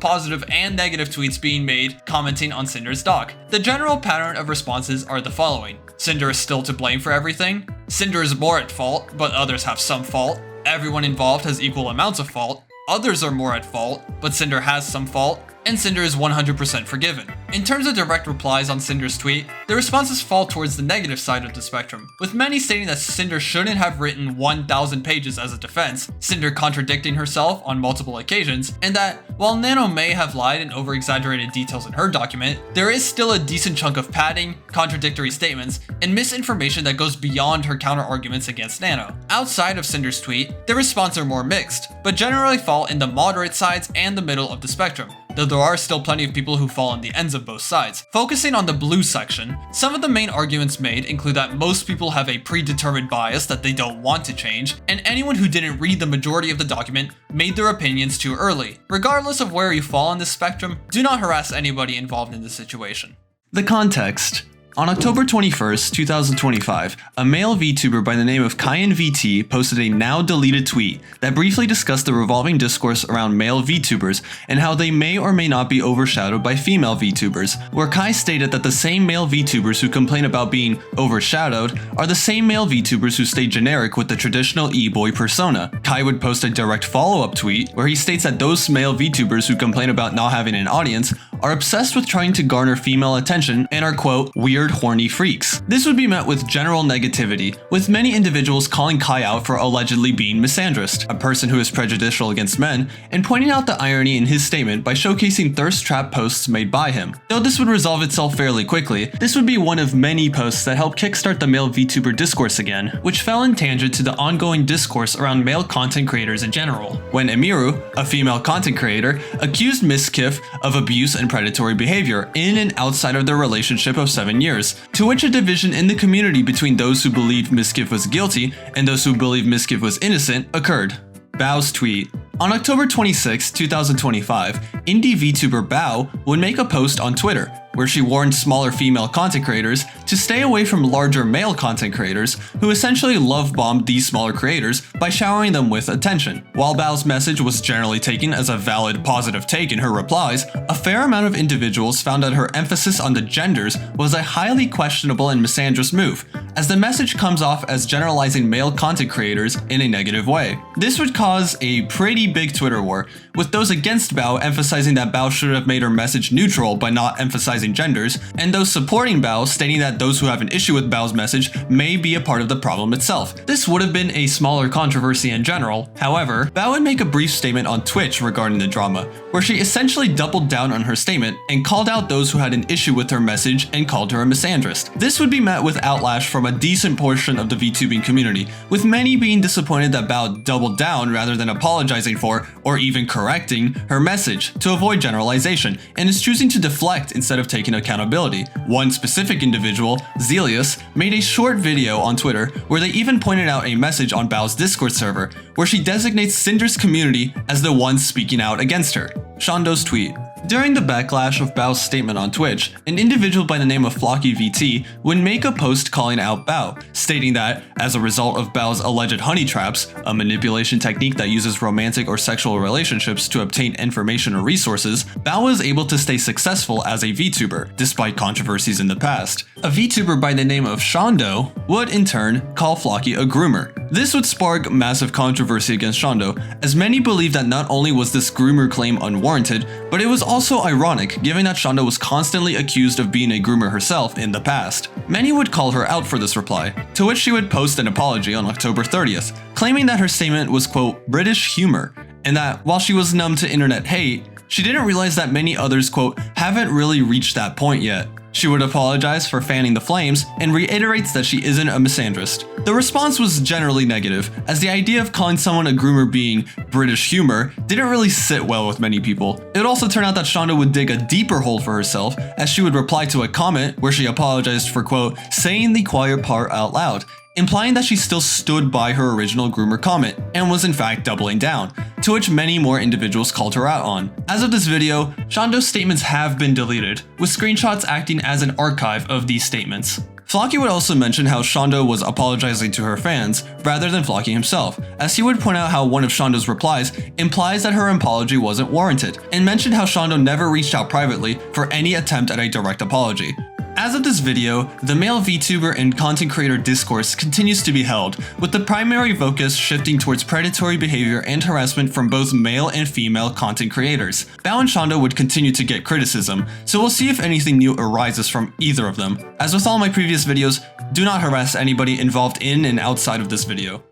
positive and negative tweets being made commenting on Cinder's doc. The general pattern of responses are the following. Cinder is still to blame for everything. Cinder is more at fault, but others have some fault. Everyone involved has equal amounts of fault. Others are more at fault, but Cinder has some fault. and Sinder is 100% forgiven. In terms of direct replies on Sinder's tweet, the responses fall towards the negative side of the spectrum, with many stating that Sinder shouldn't have written 1,000 pages as a defense, Sinder contradicting herself on multiple occasions, and that while Nano may have lied and over-exaggerated details in her document, there is still a decent chunk of padding, contradictory statements, and misinformation that goes beyond her counter-arguments against Nano. Outside of Sinder's tweet, the responses are more mixed, but generally fall in the moderate sides and the middle of the spectrum, though there are still plenty of people who fall on the ends of both sides. Focusing on the blue section, some of the main arguments made include that most people have a predetermined bias that they don't want to change, and anyone who didn't read the majority of the document made their opinions too early. Regardless of where you fall on this spectrum, do not harass anybody involved in this situation. The context. On October 21st, 2025, a male VTuber by the name of KyanVT posted a now-deleted tweet that briefly discussed the revolving discourse around male VTubers and how they may or may not be overshadowed by female VTubers, where Kai stated that the same male VTubers who complain about being overshadowed are the same male VTubers who stay generic with the traditional e-boy persona. Kai would post a direct follow-up tweet where he states that those male VTubers who complain about not having an audience are obsessed with trying to garner female attention and are, quote, weird horny freaks. This would be met with general negativity, with many individuals calling Kai out for allegedly being misandrist, a person who is prejudicial against men, and pointing out the irony in his statement by showcasing thirst trap posts made by him. Though this would resolve itself fairly quickly, this would be one of many posts that helped kickstart the male VTuber discourse again, which fell in tangent to the ongoing discourse around male content creators in general, when Emiru, a female content creator, accused Miskiff of abuse and predatory behavior in and outside of their relationship of 7 years, to which a division in the community between those who believed Miskiff was guilty and those who believed Miskiff was innocent occurred. Bao's tweet. On October 26, 2025, indie VTuber Bao would make a post on Twitter where she warned smaller female content creators to stay away from larger male content creators who essentially love-bombed these smaller creators by showering them with attention. While Bao's message was generally taken as a valid, positive take in her replies, a fair amount of individuals found that her emphasis on the genders was a highly questionable and misandrous move, as the message comes off as generalizing male content creators in a negative way. This would cause a pretty big Twitter war, with those against Bao emphasizing that Bao should have made her message neutral by not emphasizing genders, and those supporting Bao stating that those who have an issue with Bao's message may be a part of the problem itself. This would have been a smaller controversy in general. However, Bao would make a brief statement on Twitch regarding the drama, where she essentially doubled down on her statement and called out those who had an issue with her message and called her a misandrist. This would be met with outlash from a decent portion of the VTubing community, with many being disappointed that Bao doubled down rather than apologizing for or even correcting her message to avoid generalization, and is choosing to deflect instead of taking accountability. One specific individual, Zelius, made a short video on Twitter where they even pointed out a message on Bao's Discord server where she designates Sinder's community as the ones speaking out against her. Shando's tweet. During the backlash of Bao's statement on Twitch, an individual by the name of FlockyVT would make a post calling out Bao, stating that, as a result of Bao's alleged honey traps, a manipulation technique that uses romantic or sexual relationships to obtain information or resources, Bao was able to stay successful as a VTuber, despite controversies in the past. A VTuber by the name of Shando would, in turn, call Flocky a groomer. This would spark massive controversy against Shando, as many believe that not only was this groomer claim unwarranted, but it was also ironic given that Shando was constantly accused of being a groomer herself in the past. Many would call her out for this reply, to which she would post an apology on October 30th, claiming that her statement was, quote, British humor, and that while she was numb to internet hate, she didn't realize that many others, quote, haven't really reached that point yet. She would apologize for fanning the flames and reiterates that she isn't a misandrist. The response was generally negative, as the idea of calling someone a groomer being British humor didn't really sit well with many people. It would also turn out that Shando would dig a deeper hole for herself, as she would reply to a comment where she apologized for, quote, saying the quiet part out loud, implying that she still stood by her original groomer comment and was in fact doubling down, to which many more individuals called her out on. As of this video, Shando's statements have been deleted, with screenshots acting as an archive of these statements. Flocky would also mention how Shando was apologizing to her fans rather than Flocky himself, as he would point out how one of Shando's replies implies that her apology wasn't warranted, and mentioned how Shando never reached out privately for any attempt at a direct apology. As of this video, the male VTuber and content creator discourse continues to be held, with the primary focus shifting towards predatory behavior and harassment from both male and female content creators. Bao and Shonda would continue to get criticism, so we'll see if anything new arises from either of them. As with all my previous videos, do not harass anybody involved in and outside of this video.